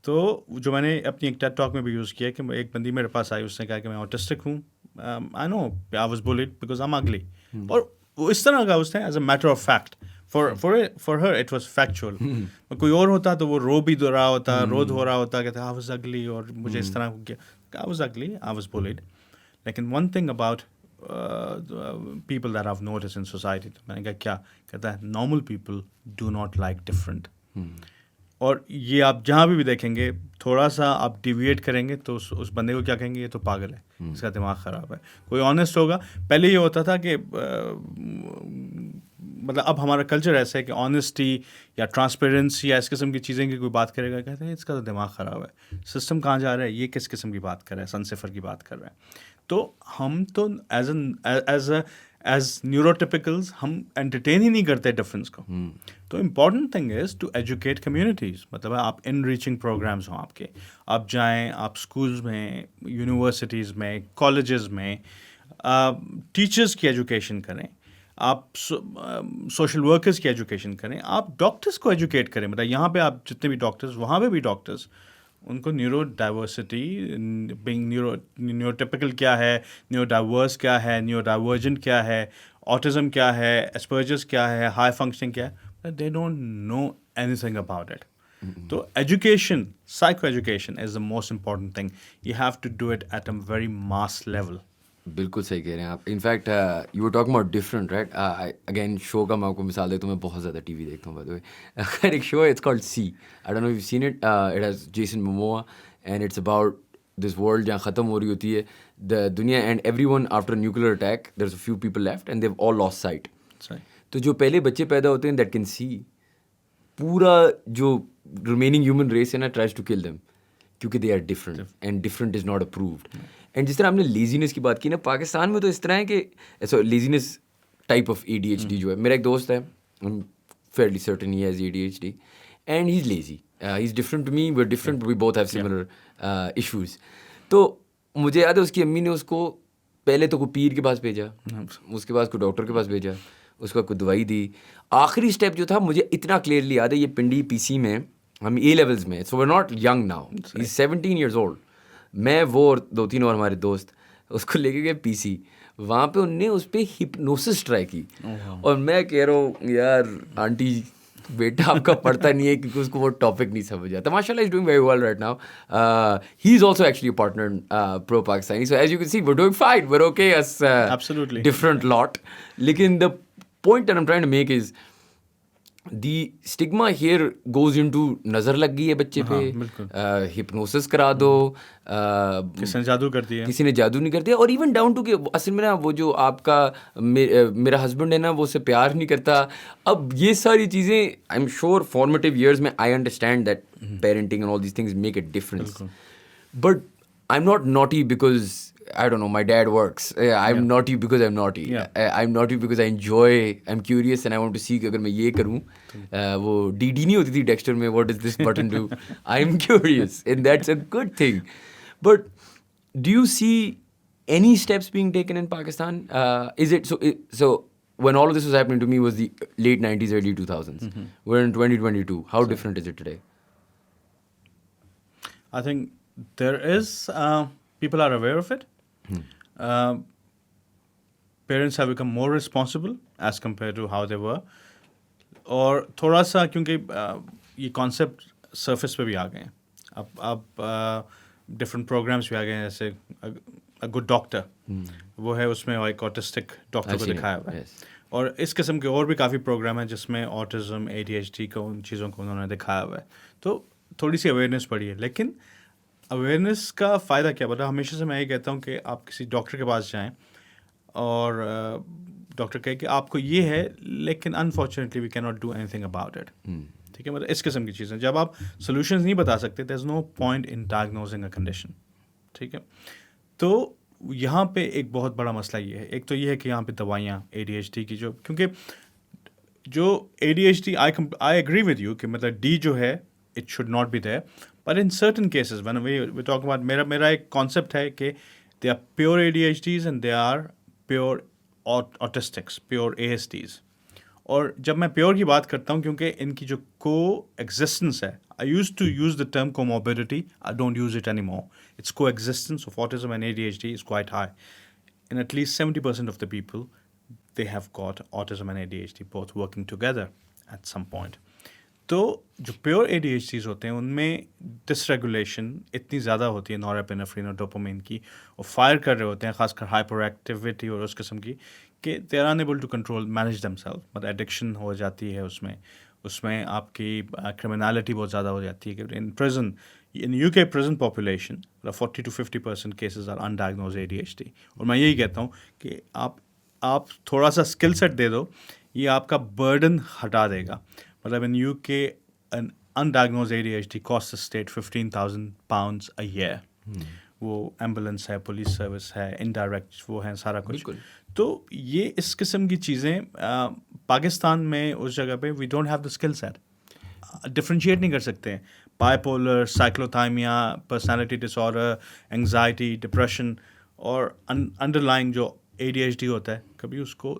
تو جو میں نے اپنی ایک ٹیڈ ٹاک میں بھی یوز کیا کہ ایک بندی میرے پاس آئی, اس نے کہا کہ میں آٹسٹک ہوں. I know I was bullied because I am ugly. اور وہ اس طرح کا اس نے as a matter of fact for her it was factual. کوئی اور ہوتا تو وہ رو بھی دو رہا ہوتا, رو دھو رہا ہوتا, کہتا I was ugly اور مجھے اس طرح کیا. I was ugly, I was bullied. لیکن one thing about people that I've noticed in society, میں نے کہا کیا, کہتا ہے normal people do not like different. اور یہ آپ جہاں بھی دیکھیں گے, تھوڑا سا آپ ڈیویٹ کریں گے تو اس بندے کو کیا کہیں گے, یہ تو پاگل ہے, اس کا دماغ خراب ہے. کوئی آنیسٹ ہوگا. پہلے یہ ہوتا تھا کہ مطلب اب ہمارا کلچر ایسا ہے کہ آنیسٹی یا ٹرانسپیرنسی یا اس قسم کی چیزیں کی کوئی بات کرے گا, کہتے ہیں اس کا تو دماغ خراب ہے, سسٹم کہاں جا رہا ہے, یہ کس قسم کی بات کر رہا ہے, سن صفر کی بات کر رہا ہے. تو ہم تو ایز نیوروٹیپیکلز ہم انٹرٹین ہی نہیں کرتے ڈفرینس کو. تو important thing is to educate communities. مطلب آپ ان ریچنگ پروگرامز ہوں آپ کے, آپ جائیں, آپ اسکولز میں, یونیورسٹیز میں, کالجز میں ٹیچرس کی ایجوکیشن کریں, آپ سوشل ورکرز کی ایجوکیشن کریں, آپ ڈاکٹرس کو ایجوکیٹ کریں. مطلب یہاں پہ آپ جتنے بھی ڈاکٹرز, وہاں پہ بھی ڈاکٹرز, ان کو نیورو ڈائیورسٹی, نیوروٹیپیکل کیا ہے, نیورو ڈائیورس کیا ہے, نیورو ڈائیورجنٹ کیا ہے, آٹزم کیا ہے, ایسپرجرس کیا ہے, ہائی فنکشننگ کیا ہے, they don't know anything about it. تو education, psycho education is the most important thing. You have to do it at a very mass level. بالکل صحیح کہہ رہے ہیں آپ. In fact you were talking about different, right. Again show کا میں آپ کو مثال دیتا ہوں, میں بہت زیادہ ٹی وی دیکھتا ہوں. بائی دا وے, خیر ایک شو ہے, it's called See. I don't know you seen it. It has Jason Momoa and it's about this world جہاں ختم ہو رہی ہوتی ہے دا دنیا, and every one after nuclear attack there is a few people left and they all lost sight. تو جو پہلے بچے پیدا ہوتے ہیں دیٹ کین سی, پورا جو ریمیننگ ہیومن ریس ہے نا ٹرائز ٹو کل دیم, کیونکہ they are different and different is not approved. And جس طرح آپ نے لیزینس کی بات کی نا, پاکستان میں تو اس طرح ہے کہ لیزینس ٹائپ آف ADHD جو ہے, میرا ایک دوست ہے, fairly certain he has ADHD and he's lazy. He's different to me, we're different, but we both have similar issues. تو مجھے یاد ہے اس کی امی نے اس کو پہلے تو کوئی پیر کے پاس بھیجا, اس کے بعد کوئی ڈاکٹر کے پاس بھیجا, اس کو کوئی دوائی دی. آخری اسٹیپ جو تھا مجھے اتنا کلیئرلی یاد ہے, یہ پنڈی PC میں ہم A لیولز میں, سو we're not young now, he's 17 years old. میں وہ اور 2-3 اور ہمارے دوست اس کو لے کے گئے PC, وہاں پہ انہوں نے اس پہ ہپنوسس ٹرائی کی, اور میں کہہ رہا ہوں یار آنٹی بیٹا آپ کا پڑھتا نہیں ہے کیونکہ اس کو وہ ٹاپک نہیں سمجھ آتا. ماشاء اللہ is doing very well right now. He is also actually partner pro Pakistani, so as you can see we're doing fine, we're okay as different lot. لیکن the point that I'm trying to make is the stigma here goes into نظر لگ گئی ہے بچے پہ, hypnosis کرا دو, کسی نے جادو کر دیا, کسی نے جادو نہیں کر دیا, اور ایون ڈاؤن ٹو کہ اصل میں نا وہ جو آپ کا میرا ہسبینڈ ہے نا وہ اسے پیار نہیں کرتا. اب یہ ساری چیزیں I am sure formative years میں I understand that parenting and all these things make a difference, but I am not naughty because I don't know, my dad works. I'm naughty because I'm naughty. I'm naughty because I enjoy, I'm curious and I want to see کہ اگر میں یہ کروں, وہ DD نہیں ہوتی تھی ڈیکسٹر میں, what does this button do? I'm curious and that's a good thing. But do you see any steps being taken in Pakistan? Is it so when all of this was happening to me was the late 90s, early 2000s. We're in 2022. How different is it today? I think there is, people are aware of it. Parents have become more responsible as compared to how they were. اور تھوڑا سا کیونکہ یہ concept surface پہ بھی آ گئے ہیں, اب ڈفرینٹ پروگرامس بھی آ گئے ہیں, جیسے گڈ ڈاکٹر وہ ہے, اس میں ایک آٹسٹک ڈاکٹر کو دکھایا ہوا ہے, اور اس قسم کے اور بھی کافی پروگرام ہیں جس میں آٹزم ADHD کو ان چیزوں کو انہوں نے دکھایا ہوا ہے. تو تھوڑی سی اویئرنیس بڑھی ہے, لیکن اویئرنیس کا فائدہ کیا پتا. ہمیشہ سے میں یہ کہتا ہوں کہ آپ کسی ڈاکٹر کے پاس جائیں اور ڈاکٹر کہے کہ آپ کو یہ ہے, لیکن انفارچونیٹلی وی کی not do any thing about it. ٹھیک ہے, مطلب اس قسم کی چیزیں جب آپ سولوشنز نہیں بتا سکتے, there is no point in diagnosing a condition. ٹھیک ہے, تو یہاں پہ ایک بہت بڑا مسئلہ یہ ہے. ایک تو یہ ہے کہ یہاں پہ دوائیاں ADHD کی کیونکہ جو ADHD I agree with you کہ مطلب D جو ہے it should not be there, but in certain cases when we talk about, میرا ایک کانسیپٹ ہے کہ they are pure ADHDs and they are pure autistics, pure ASDs. اور جب میں پیور کی بات کرتا ہوں, کیونکہ ان کی جو کو ایگزسٹنس ہے, I used to use the term comorbidity, I don't use it anymore. Its coexistence of autism and ADHD is quite high. In at least 70% of the people, they have got autism and ADHD both working together at some point. تو جو pure ADHDs ہوتے ہیں ان میں ڈس regulation اتنی زیادہ ہوتی ہے نورپینفرین اور ڈوپامین کی, اور فائر کر رہے ہوتے ہیں خاص کر ہائپر ایکٹیویٹی اور اس قسم کی, کہ they are enable to control manage themself. مطلب ایڈکشن ہو جاتی ہے اس میں آپ کی کرمنالٹی بہت زیادہ ہو جاتی ہے. کہ in prison in UK prison population 40 to 50% cases are undiagnosed ADHD. اور میں یہی کہتا ہوں کہ آپ تھوڑا سا اسکل سیٹ دے دو, یہ آپ کا برڈن ہٹا دے گا. مطلب ان UK an undiagnosed ADHD costs the state £15,000 a year. وہ ایمبولینس ہے, پولیس سروس ہے, انڈائریکٹ وہ ہیں, سارا کچھ. تو یہ اس قسم کی چیزیں پاکستان میں اس جگہ پہ we don't have the skill set, differentiate نہیں کر سکتے ہیں. Bipolar, cyclothymia, personality disorder, anxiety, depression, اور انڈر لائنگ جو ADHD ہوتا ہے, کبھی اس کو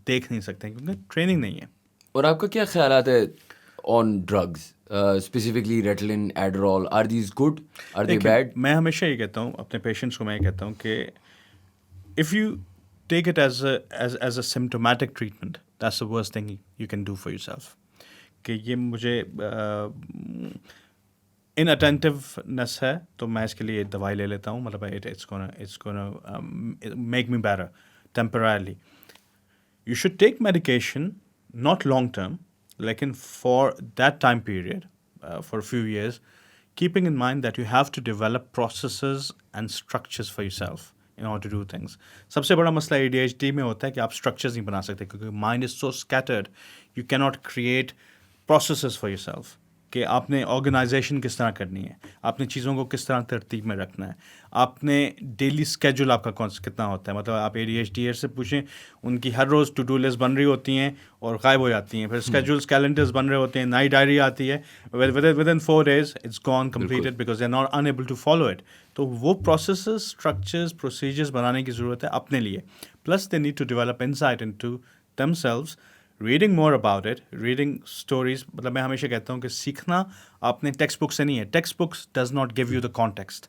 دیکھ نہیں سکتے کیونکہ ٹریننگ نہیں ہے. اور آپ کا کیا خیالات ہے on drugs, specifically Ritalin, Adderall, are these good, are they bad? میں ہمیشہ یہ کہتا ہوں اپنے پیشنٹس کو, میں یہ کہتا ہوں کہ if you take it as a symptomatic treatment, that's the worst thing you can do for your self. کہ یہ مجھے ان اٹینٹیونیس ہے تو میں اس کے لیے دوائی لے لیتا ہوں, مطلب it's gonna make me better temporarily. You should take medication not long term, لیکن for that time period, for a few years, keeping in mind that you have to develop processes and structures for yourself in order to do things. سب سے بڑا مسئلہ ADHD میں ہوتا ہے کہ آپ structures نہیں بنا سکتے کیونکہ mind is so scattered, you cannot create processes for yourself. کہ آپ نے آرگنائزیشن کس طرح کرنی ہے, آپ نے چیزوں کو کس طرح ترتیب میں رکھنا ہے, آپ نے ڈیلی اسکیجول آپ کا کتنا ہوتا ہے. مطلب آپ ADHD سے پوچھیں, ان کی ہر روز ٹو ڈو لسٹ بن رہی ہوتی ہیں اور غائب ہو جاتی ہیں. پھر اسکیجولس کیلنڈرز بن رہے ہوتے ہیں, نئی ڈائری آتی ہے, within 4 days it's gone completed because they are not enable to follow it. تو وہ پروسیسز, اسٹرکچرز, پروسیجرز بنانے کی ضرورت ہے اپنے لیے. Plus they need to develop insight into themselves, reading more about it, reading stories. مطلب میں ہمیشہ کہتا ہوں کہ سیکھنا آپ نے ٹیکسٹ بک سے نہیں ہے. Text books does not give you the context.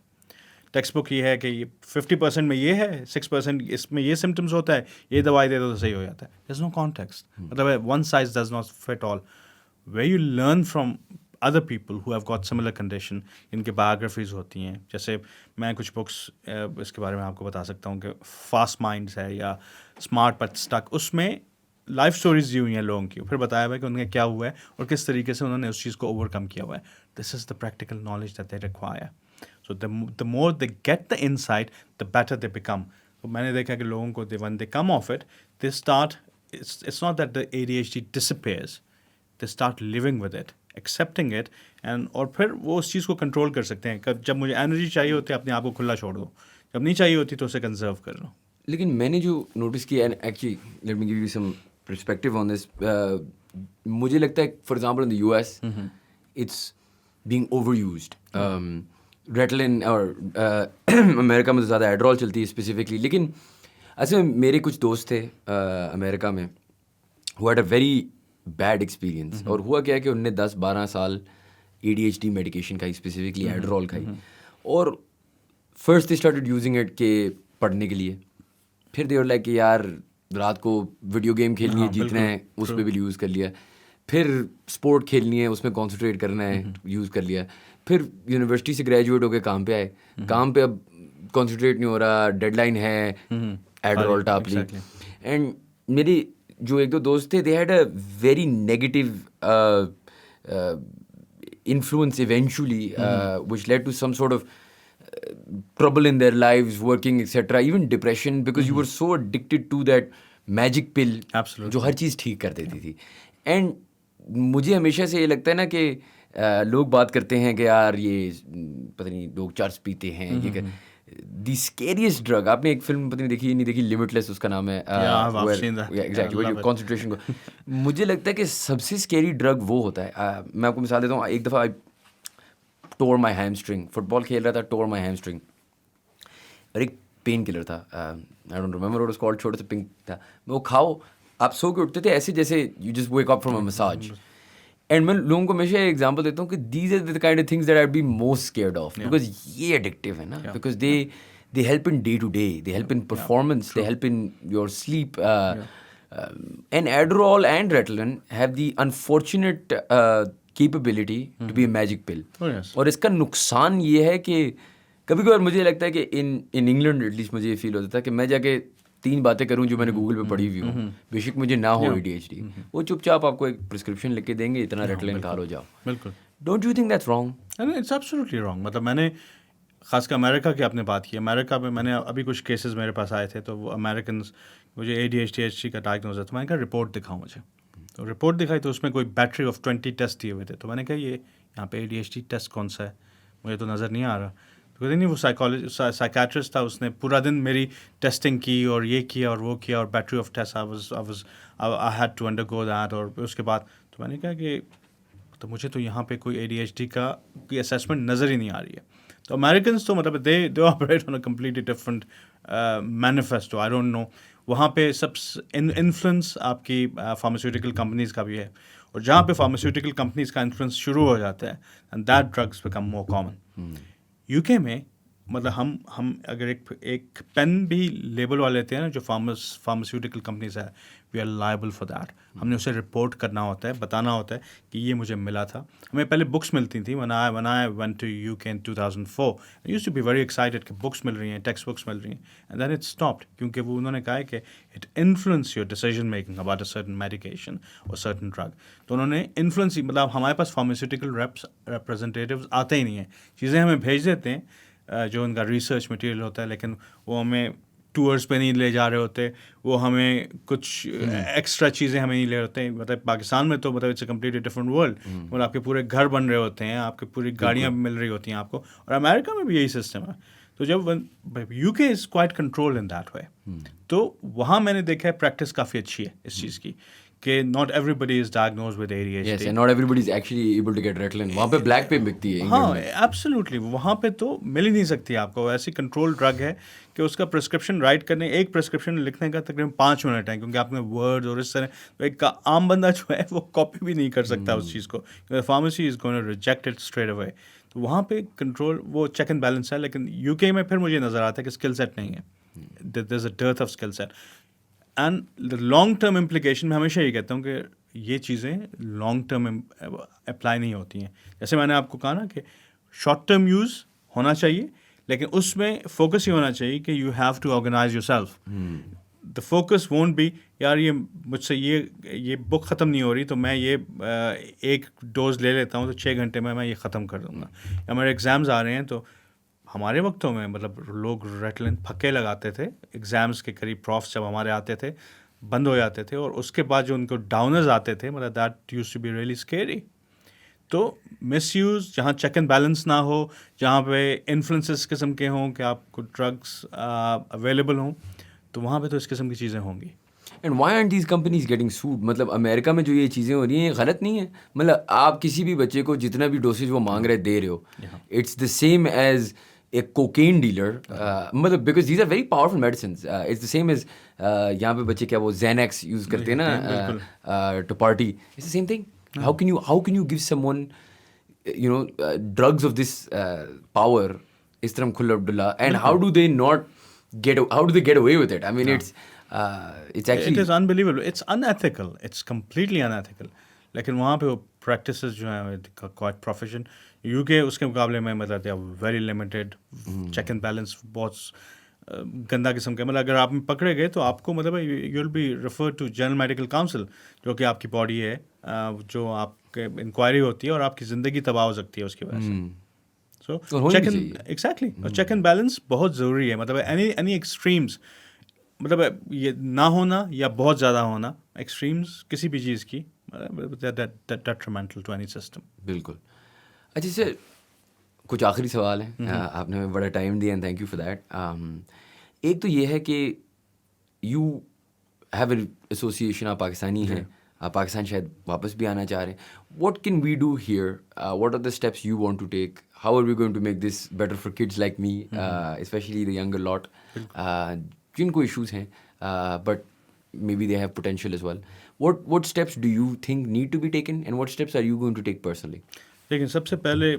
Text book یہ ہے کہ 50% میں یہ ہے, 6% اس میں یہ سمٹمس ہوتا ہے, یہ دوائی دے دو تو صحیح ہو جاتا ہے. There is no context. مطلب one size does not fit all. Where you learn from other people who have got similar condition, ان کی بایوگرافیز ہوتی ہیں. جیسے میں کچھ بکس اس کے بارے میں آپ کو بتا سکتا ہوں کہ فاسٹ مائنڈس ہے یا اسمارٹ بٹ اسٹک, اس میں لائف اسٹوریز دی ہوئی ہیں لوگوں کی, پھر بتایا ہوا ہے کہ ان کا کیا ہوا ہے اور کس طریقے سے انہوں نے اس چیز کو اوور کم کیا ہوا ہے. This is the practical knowledge that they require. So the more they get the insight the better they become. میں نے دیکھا کہ لوگوں کو when they come of it they start, it's not that the ADHD disappears, they start living with it, accepting it, and اور پھر وہ اس چیز کو کنٹرول کر سکتے ہیں. جب مجھے انرجی چاہیے ہوتی ہے اپنے آپ کو کھلا چھوڑ دو, جب نہیں چاہیے ہوتی تو اسے کنزرو کر لو. لیکن میں نے جو نوٹس کیا, and actually let me give you some perspective on this, مجھے لگتا ہے for example in the US it's being overused. Ritalin اور امریکہ میں تو زیادہ ایڈرول چلتی ہے اسپیسیفکلی. لیکن اصل میں میرے کچھ دوست تھے امریکہ میں who had a very bad experience. اور ہوا کیا کہ انہوں نے 10-12 سال ADHD میڈیکیشن کھائی, اسپیسیفکلی ایڈرول کھائی, اور first they started using it کہ پڑھنے کے لیے. پھر دے ور لائک کہ یار رات کو ویڈیو گیم کھیلنی ہے, جیتنا ہے, اس پہ بھی یوز کر لیا. پھر اسپورٹ کھیلنی ہے, اس میں کانسنٹریٹ کرنا ہے, یوز کر لیا. پھر یونیورسٹی سے گریجویٹ ہو کے کام پہ آئے, کام پہ اب کانسنٹریٹ نہیں ہو رہا, ڈیڈ لائن ہے, ایڈرول ٹاپ لی. اینڈ میری جو ایک دو دوست تھے, they had a very negative influence eventually which led to some sort of trouble in their lives, working, etc., even depression, because you were so addicted to that magic pill جو ہر چیز ٹھیک کر دیتی تھی. اینڈ مجھے ہمیشہ سے یہ لگتا ہے نا کہ لوگ بات کرتے ہیں کہ یار یہ پتہ نہیں لوگ چرس پیتے ہیں, یہ کہ دی اسکیریسٹ ڈرگ, آپ نے ایک فلم پتہ نہیں دیکھی نہیں دیکھی, لمیٹلیس اس کا نام ہے, کانسنٹریشن کو. مجھے لگتا ہے کہ سب سے اسکیری ڈرگ وہ ہوتا ہے. میں آپ کو مثال دیتا ہوں. ایک دفعہ ٹور مائی ہیمسٹرنگ, فٹ بال کھیل رہا تھا, ٹور مائی ہیمسٹرنگ, اور ایک پین کلر تھا, I don't remember what was called, چھوٹا سا پنک تھا. وہ کھاؤ, آپ سو کے اٹھتے تھے ایسے جیسے you just wake up from a massage. And میں لوگوں کو ہمیشہ ایگزامپل دیتا ہوں کہ these are the kind of things that I be most scared of, because یہ ایڈکٹیو ہے نا, because they help in day to day, they help in performance, they help in your sleep. And Adderall and Ritalin have the unfortunate capability to be a magic pill. اور اس کا نقصان یہ ہے کہ کبھی کبھار مجھے لگتا ہے کہ ان انگلینڈ ایٹ لیسٹ مجھے یہ فیل ہوتا تھا کہ میں جا کے 3 باتیں کروں جو میں نے گوگل پہ پڑھی ہوئی ہوں, بے شک مجھے نہ ہو ADHD, وہ چپ چاپ آپ کو ایک پرسکرپشن لکھ کے دیں گے, اتنا ریٹلن کھا لو جاؤ. بالکل. Don't you think that's wrong? It's absolutely wrong. مطلب میں نے خاص کر امریکہ کی آپ نے بات کی, امریکہ میں نے ابھی کچھ کیسز میرے پاس آئے تھے, تو وہ امیریکنس مجھے ADHD کا ڈائگنوز ہے, تو میں نے کہا رپورٹ دکھاؤ مجھے. تو رپورٹ دکھائی تو اس میں کوئی بیٹری آف 20 ٹیسٹ دیے ہوئے تھے. تو میں نے کہا یہ یہاں پہ ADHD ٹیسٹ کون سا ہے, مجھے تو نظر نہیں آ رہا. تو کہتے نہیں, وہ سائیکیاٹرسٹ تھا, اس نے پورا دن میری ٹیسٹنگ کی اور یہ کیا اور وہ کیا, اور battery of test I had to undergo that. اور اس کے بعد تو میں نے کہا کہ تو مجھے تو یہاں پہ کوئی ADHD کا کوئی اسیسمنٹ نظر ہی نہیں آ رہی ہے. تو امیریکنس تو مطلب they operate on a completely different manifesto. I don't know, وہاں پہ سب انفلوئنس آپ کی فارماسیوٹیکل کمپنیز کا بھی ہے, اور جہاں پہ فارماسیوٹیکل کمپنیز کا انفلوئنس شروع ہو جاتا ہے and that drugs become more common. UK میں مطلب ہم اگر ایک پین بھی لیبل والے لیتے ہیں نا جو فارماسیوٹیکل کمپنیز ہے, we are liable for that. ہم نے اسے رپورٹ کرنا ہوتا ہے, بتانا ہوتا ہے کہ یہ مجھے ملا تھا. ہمیں پہلے بکس ملتی تھیں. when I went to UK in 2004, I used to be very excited کہ بکس مل رہی ہیں, ٹیکسٹ بکس مل رہی ہیں, and then it stopped کیونکہ وہ انہوں نے کہا ہے کہ it influence your decision making about a certain medication or certain drug. تو انہوں نے انفلوئنس, مطلب ہمارے پاس فارماسیوٹیکل ریپرزنٹیٹیوز آتے ہی نہیں ہیں, چیزیں ہمیں بھیج دیتے ہیں جو ان کا ریسرچ مٹیریل ہوتا ہے, لیکن وہ ہمیں ٹورس پہ نہیں لے جا رہے ہوتے, وہ ہمیں کچھ ایکسٹرا چیزیں ہمیں نہیں لے رہے ہوتے. مطلب پاکستان میں تو مطلب it's a completely different world. مطلب آپ کے پورے گھر بن رہے ہوتے ہیں, آپ کی پوری گاڑیاں مل رہی ہوتی ہیں آپ کو, اور امریکہ میں بھی یہی سسٹم ہے. تو جب یو کے is quite control in that way, تو وہاں میں نے دیکھا ہے پریکٹس کافی اچھی ہے اس چیز کی, کہ not everybody is diagnose with ADHD. Yes, and not everybody is actually able to get Ritalin. وہاں پہ بلیک پہ بکتی ہے. ہاں ایبسلیوٹلی, وہااں پہ تو مل ہی نہیں سکتی آپ کو. ایسی کنٹرول ڈرگ ہے کہ اس کا پرسکرپشن رائٹ کرنے, ایک پرسکرپشن لکھنے کا تقریباً 5 منٹ ہے, کیونکہ آپ نے ورڈ اور اس طرح, تو ایک عام بندہ جو ہے وہ کاپی بھی نہیں کر سکتا اس چیز کو, pharmacy is going to reject it straight away. تو وہاں پہ کنٹرول, وہ چیک اینڈ بیلنس ہے. لیکن UK میں پھر مجھے نظر آتا ہے کہ اسکل سیٹ نہیں ہے, there is a dearth of skill set. And the long term implication میں ہمیشہ یہ کہتا ہوں کہ یہ چیزیں لانگ ٹرم اپلائی نہیں ہوتی ہیں. جیسے میں نے آپ کو کہا نا کہ شارٹ ٹرم یوز ہونا چاہیے, لیکن اس میں فوکس یہ ہونا چاہیے کہ you have to organise yourself. The focus won't be یار یہ مجھ سے یہ بک ختم نہیں ہو رہی تو میں یہ ایک ڈوز لے لیتا ہوں تو 6 گھنٹے میں یہ ختم کر دوں گا. یا میرے ایگزامز آ رہے ہیں, تو ہمارے وقتوں میں مطلب لوگ ریٹلن پھکے لگاتے تھے ایگزامس کے قریب. پروفس جب ہمارے آتے تھے بند ہو جاتے تھے, اور اس کے بعد جو ان کو ڈاؤنرز آتے تھے, مطلب that used to be really scary. تو مس یوز, جہاں چیک اینڈ بیلنس نہ ہو, جہاں پہ انفلوئنس اس قسم کے ہوں کہ آپ کو ڈرگس اویلیبل ہوں, تو وہاں پہ تو اس قسم کی چیزیں ہوں گی. And why aren't these companies getting sued? مطلب امریکہ میں جو یہ چیزیں ہو رہی ہیں یہ غلط نہیں ہے. مطلب آپ کسی بھی بچے کو جتنا بھی ڈوسیج وہ مانگ رہے دے رہے ہو, it's the same as a cocaine dealer. مطلب because these are very powerful medicines. It's the same as یہاں پہ بچے کیا وہ زینیکس یوز کرتے ہیں نا to party. It's the same thing. How can you give someone drugs of this power, Isram Khullu Abdullah, and how do they get away with it? I mean, it's actually, it is unbelievable. It's unethical. It's completely unethical. لیکن وہاں پہ وہ practices جو ہیں quite proficient. UK اس کے مقابلے میں مطلب they are very limited. Check and balance بہت گندا قسم کا. مطلب اگر آپ پکڑے گئے تو آپ کو مطلب you will be referred to General Medical Council, جو کہ آپ کی باڈی ہے, جو آپ کے انکوائری ہوتی ہے, اور آپ کی زندگی تباہ ہو سکتی ہے اس کی وجہ سے. سو چیک اینڈ ایگزیکٹلی, اور چیک اینڈ بیلنس بہت ضروری ہے. مطلب اینی ایکسٹریمس, مطلب یہ نہ ہونا یا بہت زیادہ ہونا, ایکسٹریمس کسی بھی چیز کی ڈیٹریمنٹل ٹو اینی سسٹم. بالکل. اچھا سر, کچھ آخری سوال ہیں. آپ نے ہمیں بڑا ٹائم دیا, and thank you for that. ایک تو یہ ہے کہ یو ہیو اے ایسوسیشن, آپ پاکستانی ہیں, آپ پاکستان شاید واپس بھی آنا چاہ رہے ہیں. What can we do here? What are the steps you want to take? How are we going to make this better for kids like me, especially the younger lot, جن کو ایشوز ہیں but maybe they have potential as well. What steps do you think need to be taken, and what steps are you going to take personally? لیکن سب سے پہلے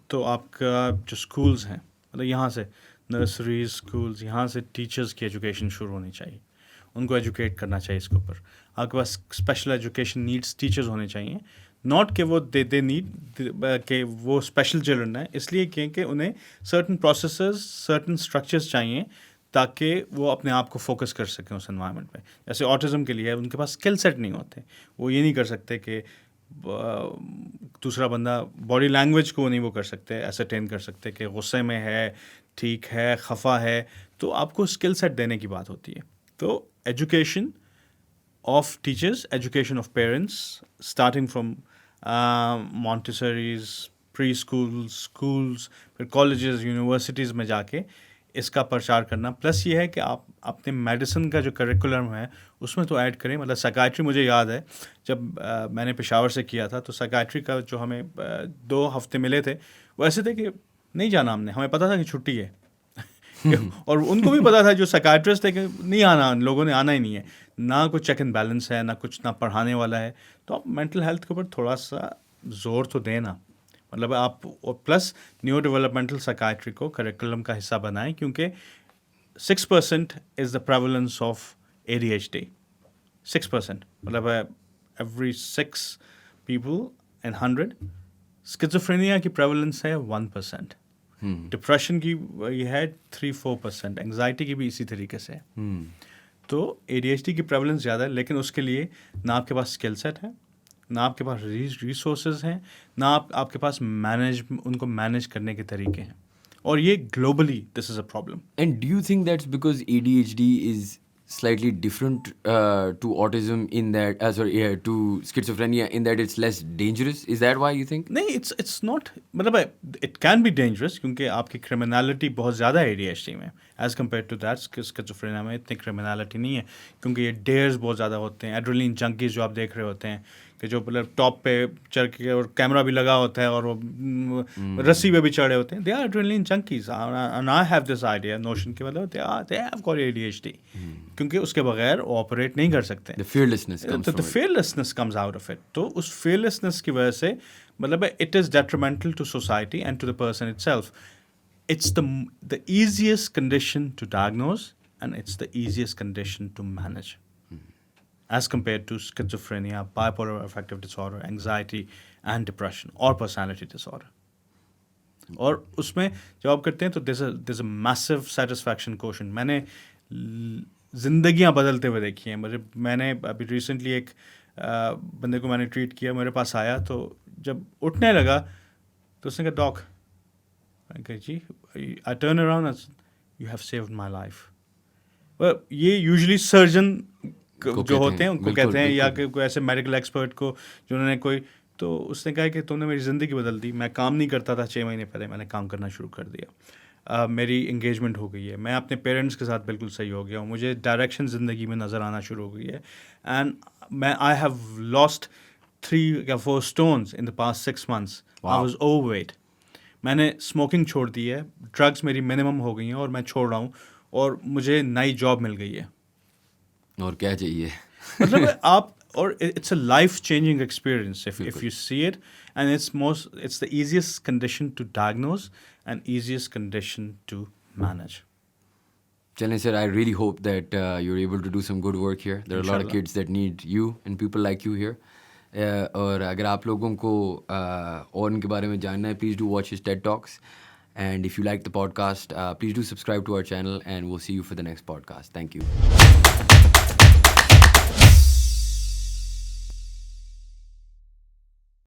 تو آپ کا جو اسکولز ہیں, مطلب یہاں سے نرسریز, اسکولز, یہاں سے ٹیچرز کی ایجوکیشن شروع ہونی چاہیے. ان کو ایجوکیٹ کرنا چاہیے اس کے اوپر. آپ کے پاس اسپیشل ایجوکیشن نیڈس ٹیچرز ہونے چاہیے. ناٹ کہ وہ دے نیڈ کہ وہ اسپیشل چلڈرن ہیں, اس لیے کہ انہیں سرٹن پروسیسز, سرٹن اسٹرکچرز چاہیے تاکہ وہ اپنے آپ کو فوکس کر سکیں اس انوائرمنٹ پہ. جیسے آٹزم کے لیے ان کے پاس اسکل سیٹ نہیں ہوتے, وہ یہ نہیں کر سکتے کہ دوسرا بندہ باڈی لینگویج کو نہیں وہ کر سکتے, ایسرٹین کر سکتے کہ غصے میں ہے, ٹھیک ہے, خفا ہے. تو آپ کو اسکل سیٹ دینے کی بات ہوتی ہے. تو education of teachers, education of parents, starting from Montessoris, preschools, پھر کالجز, یونیورسٹیز میں جا کے اس کا پرچار کرنا. پلس یہ ہے کہ آپ اپنے میڈیسن کا جو کریکولم ہے اس میں تو ایڈ کریں. مطلب سائیکائٹری, مجھے یاد ہے جب میں نے پشاور سے کیا تھا تو سائیکائٹری کا جو ہمیں 2 ہفتے ملے تھے, وہ ایسے تھے کہ نہیں جانا ہم نے, ہمیں پتہ تھا کہ چھٹی ہے, اور ان کو بھی پتا تھا جو سائیکائٹرسٹ تھے کہ نہیں آنا, ان لوگوں نے آنا ہی نہیں ہے. نہ کوئی چیک اینڈ بیلنس ہے, نہ کچھ, نہ پڑھانے والا ہے. تو آپ مینٹل ہیلتھ کے اوپر تھوڑا سا زور تو دینا. مطلب آپ, اور پلس نیو ڈیولپمنٹل سائیکائٹری کو کریکولم کا حصہ بنائیں, کیونکہ 6% از دا پریولنس آف ADHD. 6%, مطلب ایوری 6 people in 100. اسکیزوفرینیا کی پریولنس ہے 1%. ڈپریشن کی یہ ہے 3-4%. انگزائٹی کی بھی اسی طریقے سے ہے. تو ADHD کی پریولنس زیادہ ہے, لیکن اس کے لیے نہ آپ کے پاس اسکل سیٹ ہے, نہ آپ کے پاس ریسورسز ہیں, نہ آپ کے پاس ان کو مینیج کرنے کے طریقے ہیں. اور یہ globally this is a problem. And do you think that's because ADHD is slightly different to autism in that, to schizophrenia in that it's less dangerous? Is that why you think? نہیں it's not, مطلب it can be dangerous کیونکہ آپ کی کرمنالٹی بہت زیادہ ہے ADHD میں as compare to that. Schizophrenia میں اتنی کرمنالٹی نہیں ہے کیونکہ یہ ڈیئرز بہت زیادہ ہوتے ہیں. ایڈرلین جنکیز جو آپ دیکھ رہے ہوتے ہیں کہ جو مطلب ٹاپ پہ چڑھ کے اور کیمرہ بھی لگا ہوتا ہے اور وہ رسی پہ بھی چڑھے ہوتے ہیں, they are adrenaline junkies. And I have this idea notion کہ مطلب دے ہیو گاٹ ADHD کیونکہ اس کے بغیر وہ آپریٹ نہیں کر سکتے. The fearlessness comes out of it. تو اس fearlessness کی وجہ سے مطلب it is detrimental to society and to the person itself. It's the easiest condition to diagnose and it's the easiest condition to manage as compared to schizophrenia, bipolar affective disorder, anxiety and depression or personality disorder. اور اس میں جب آپ کرتے ہیں تو there's a massive satisfaction quotient. میں نے زندگیاں بدلتے ہوئے دیکھی ہیں. میں نے ابھی ریسنٹلی ایک بندے کو میں نے ٹریٹ کیا, میرے پاس آیا تو جب اٹھنے لگا تو اس نے کہا doc, ji I turn around, you have saved my life. یہ یوزلی سرجن جو ہوتے ہیں ان کو کہتے ہیں یا کہ کوئی ایسے میڈیکل ایکسپرٹ کو جنہوں نے کوئی, تو اس نے کہا کہ تم نے میری زندگی بدل دی. میں کام نہیں کرتا تھا 6 مہینے پہلے, میں نے کام کرنا شروع کر دیا. میری انگیجمنٹ ہو گئی ہے, میں اپنے پیرنٹس کے ساتھ بالکل صحیح ہو گیا ہوں, مجھے ڈائریکشن زندگی میں نظر آنا شروع ہو گئی ہے. اینڈ میں آئی ہیو لاسٹ 3 یا 4 stones in the past 6 months. I was overweight. میں نے اسموکنگ چھوڑ دی ہے, ڈرگس میری منیمم ہو گئی ہیں اور میں چھوڑ رہا ہوں, اور مجھے نئی جاب مل گئی ہے. اور کیا چاہیے مطلب آپ, اور it's a life changing experience if you see it, and it's the easiest condition to diagnose and easiest condition to manage. چلیں sir, I really hope that you are able to do some good work here. There are lot of kids that need you and people like you here. اور اگر آپ لوگوں کو اور ان کے بارے میں جاننا ہے, please do watch his TED talks. And if you like the podcast, please do subscribe to our channel, and we'll see you for the next podcast. Thank you.